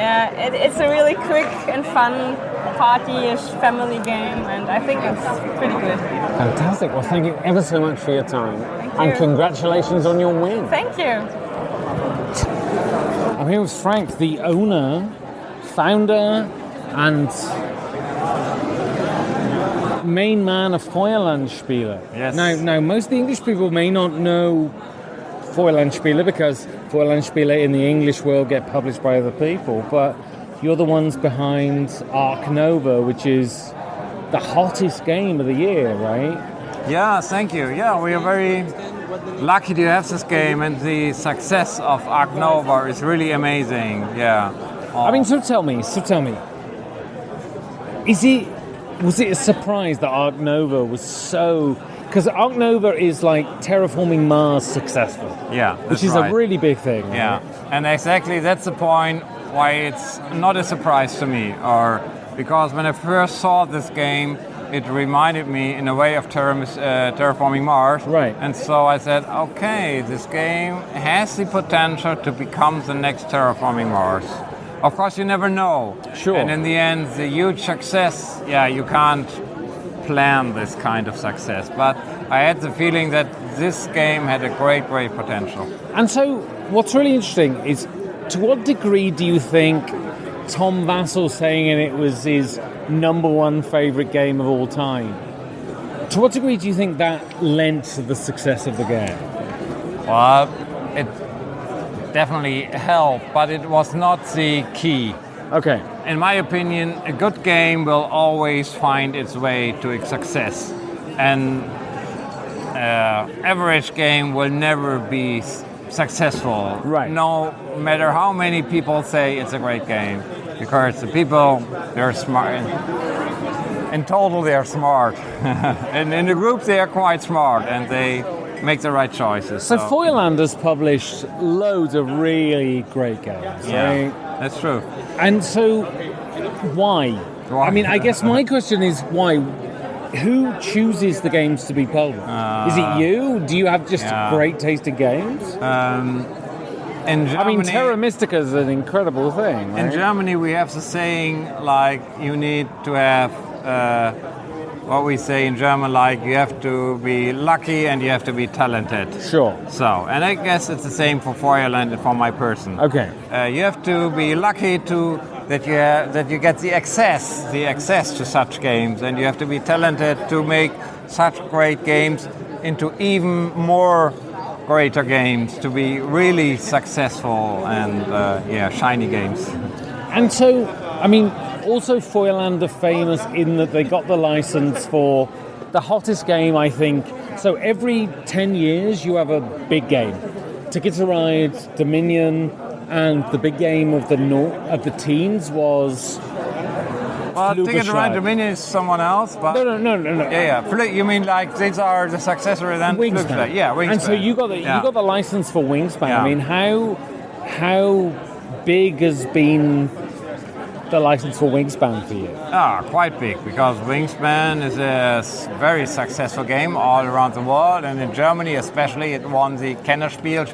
It's a really quick and fun party-ish family game, and I think it's pretty good. Fantastic. Well, thank you ever so much for your time. Thank you. And congratulations on your win. Thank you. I'm here with Frank, the owner, founder, and main man of Feuerlandspiele. Yes. Now, most of the English people may not know Feuerlandspiele because Feuerlandspiele in the English world get published by other people, but you're the ones behind Arc Nova, which is the hottest game of the year, right? Yeah, thank you. Yeah, we are very lucky to have this game, and the success of Arc Nova is really amazing. Yeah. I mean, so tell me, was it a surprise that Arc Nova was so? Because Arc Nova is like terraforming Mars successful. Yeah, which is right. a really big thing. Right? Yeah, and exactly that's the point why it's not a surprise to me, or because when I first saw this game, it reminded me in a way of terraforming Mars. Right. And so I said, okay, this game has the potential to become the next terraforming Mars. Of course, you never know. Sure. And in the end, the huge success, you can't plan this kind of success. But I had the feeling that this game had a great, great potential. And so what's really interesting is, to what degree do you think Tom Vassell saying it was his number one favorite game of all time, to what degree do you think that lent to the success of the game? Well, it definitely helped, but it was not the key. Okay. In my opinion, a good game will always find its way to its success. And average game will never be successful. Right. No matter how many people say it's a great game. Because the people, they're smart. In total, they are smart. And in the group, they are quite smart, and they make the right choices. So Feuerland has published loads of really great games, right? That's true. And so, why? I mean, I guess my question is why? Who chooses the games to be published? Is it you? Do you have just great taste in games? In Germany, I mean, Terra Mystica is an incredible thing, right? In Germany, we have the saying, like, you need to have, what we say in German, like, you have to be lucky and you have to be talented. Sure. So, and I guess it's the same for Feuerland and for my person. Okay. You have to be lucky that you get the access to such games, and you have to be talented to make such great games into even more greater games, to be really successful and shiny games. And so, I mean, also Feuerland are famous in that they got the license for the hottest game, I think. So every 10 years you have a big game. Ticket to Ride, Dominion, and the big game of the teens was... Ticket to Ride Dominion is someone else, but... No. Yeah. You mean like these are the successor then? Wingspan. Yeah, Wingspan. And so you got the license for Wingspan. Yeah. I mean, how big has been the license for Wingspan for you? Quite big, because Wingspan is a very successful game all around the world, and in Germany especially it won the Kennerspiel,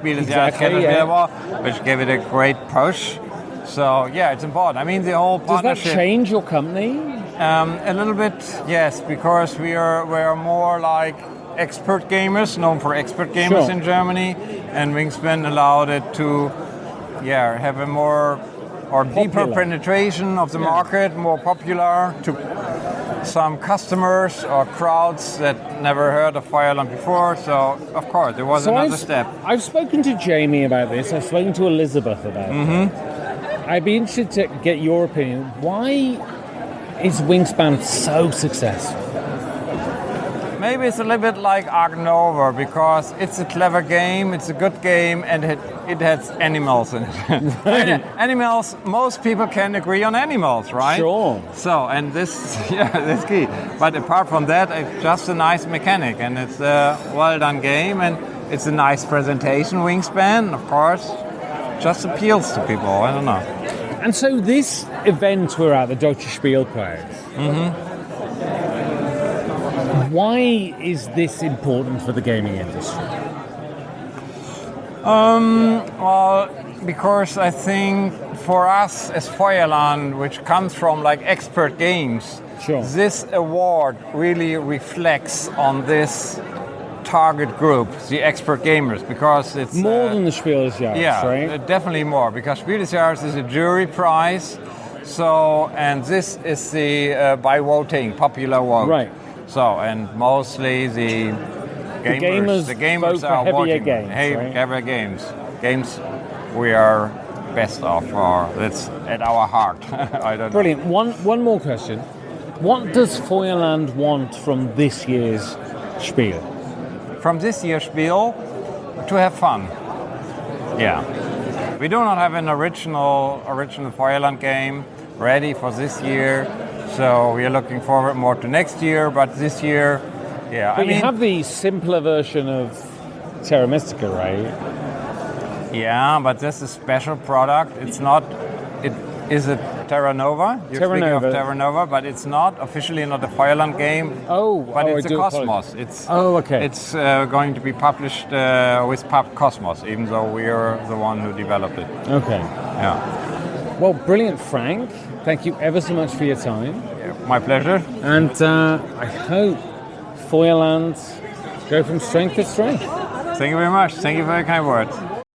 which gave it a great push. So it's important. I mean, the whole partnership... Does that change your company? A little bit, yes, because we are more like expert gamers, known for expert gamers in Germany, and Wingspan allowed it to have a more deeper penetration of the market, more popular to some customers or crowds that never heard of Feuerland before. So, of course, there was another step. I've spoken to Jamie about this. I've spoken to Elizabeth about it. I'd be interested to get your opinion. Why is Wingspan so successful? Maybe it's a little bit like Arc Nova, because it's a clever game, it's a good game, and it has animals in it. Animals, most people can agree on animals, right? Sure. So, and that's key. But apart from that, it's just a nice mechanic, and it's a well-done game, and it's a nice presentation. Wingspan, of course, just appeals to people, I don't know. And so this event we're at, the Deutsche Spielpreis, why is this important for the gaming industry? Well, because I think for us as Feuerland, which comes from like expert games, this award really reflects on this target group, the expert gamers, because it's more than the Spiel des Jahres, right? Definitely more, because Spiel des Jahres is a jury prize, and this is the by voting, popular vote. Right. So, and mostly the gamers are watching heavier games. Games we are best of, or that's at our heart. I don't Brilliant. know. One more question. What does Feuerland want from this year's Spiel? From this year's Spiel, to have fun. Yeah. We do not have an original Feuerland game ready for this year, so we are looking forward more to next year, but this year, yeah. But you have the simpler version of Terra Mystica, right? Yeah, but this is a special product. It's not. It is a Terra Nova. You're speaking of Terra Nova, but it's not officially not a Feuerland game. But it's a Cosmos. It's okay. It's going to be published with Cosmos, even though we are the one who developed it. Okay. Yeah. Well, brilliant, Frank. Thank you ever so much for your time. Yeah, my pleasure. And I hope Feuerland go from strength to strength. Thank you very much. Thank you for your kind words.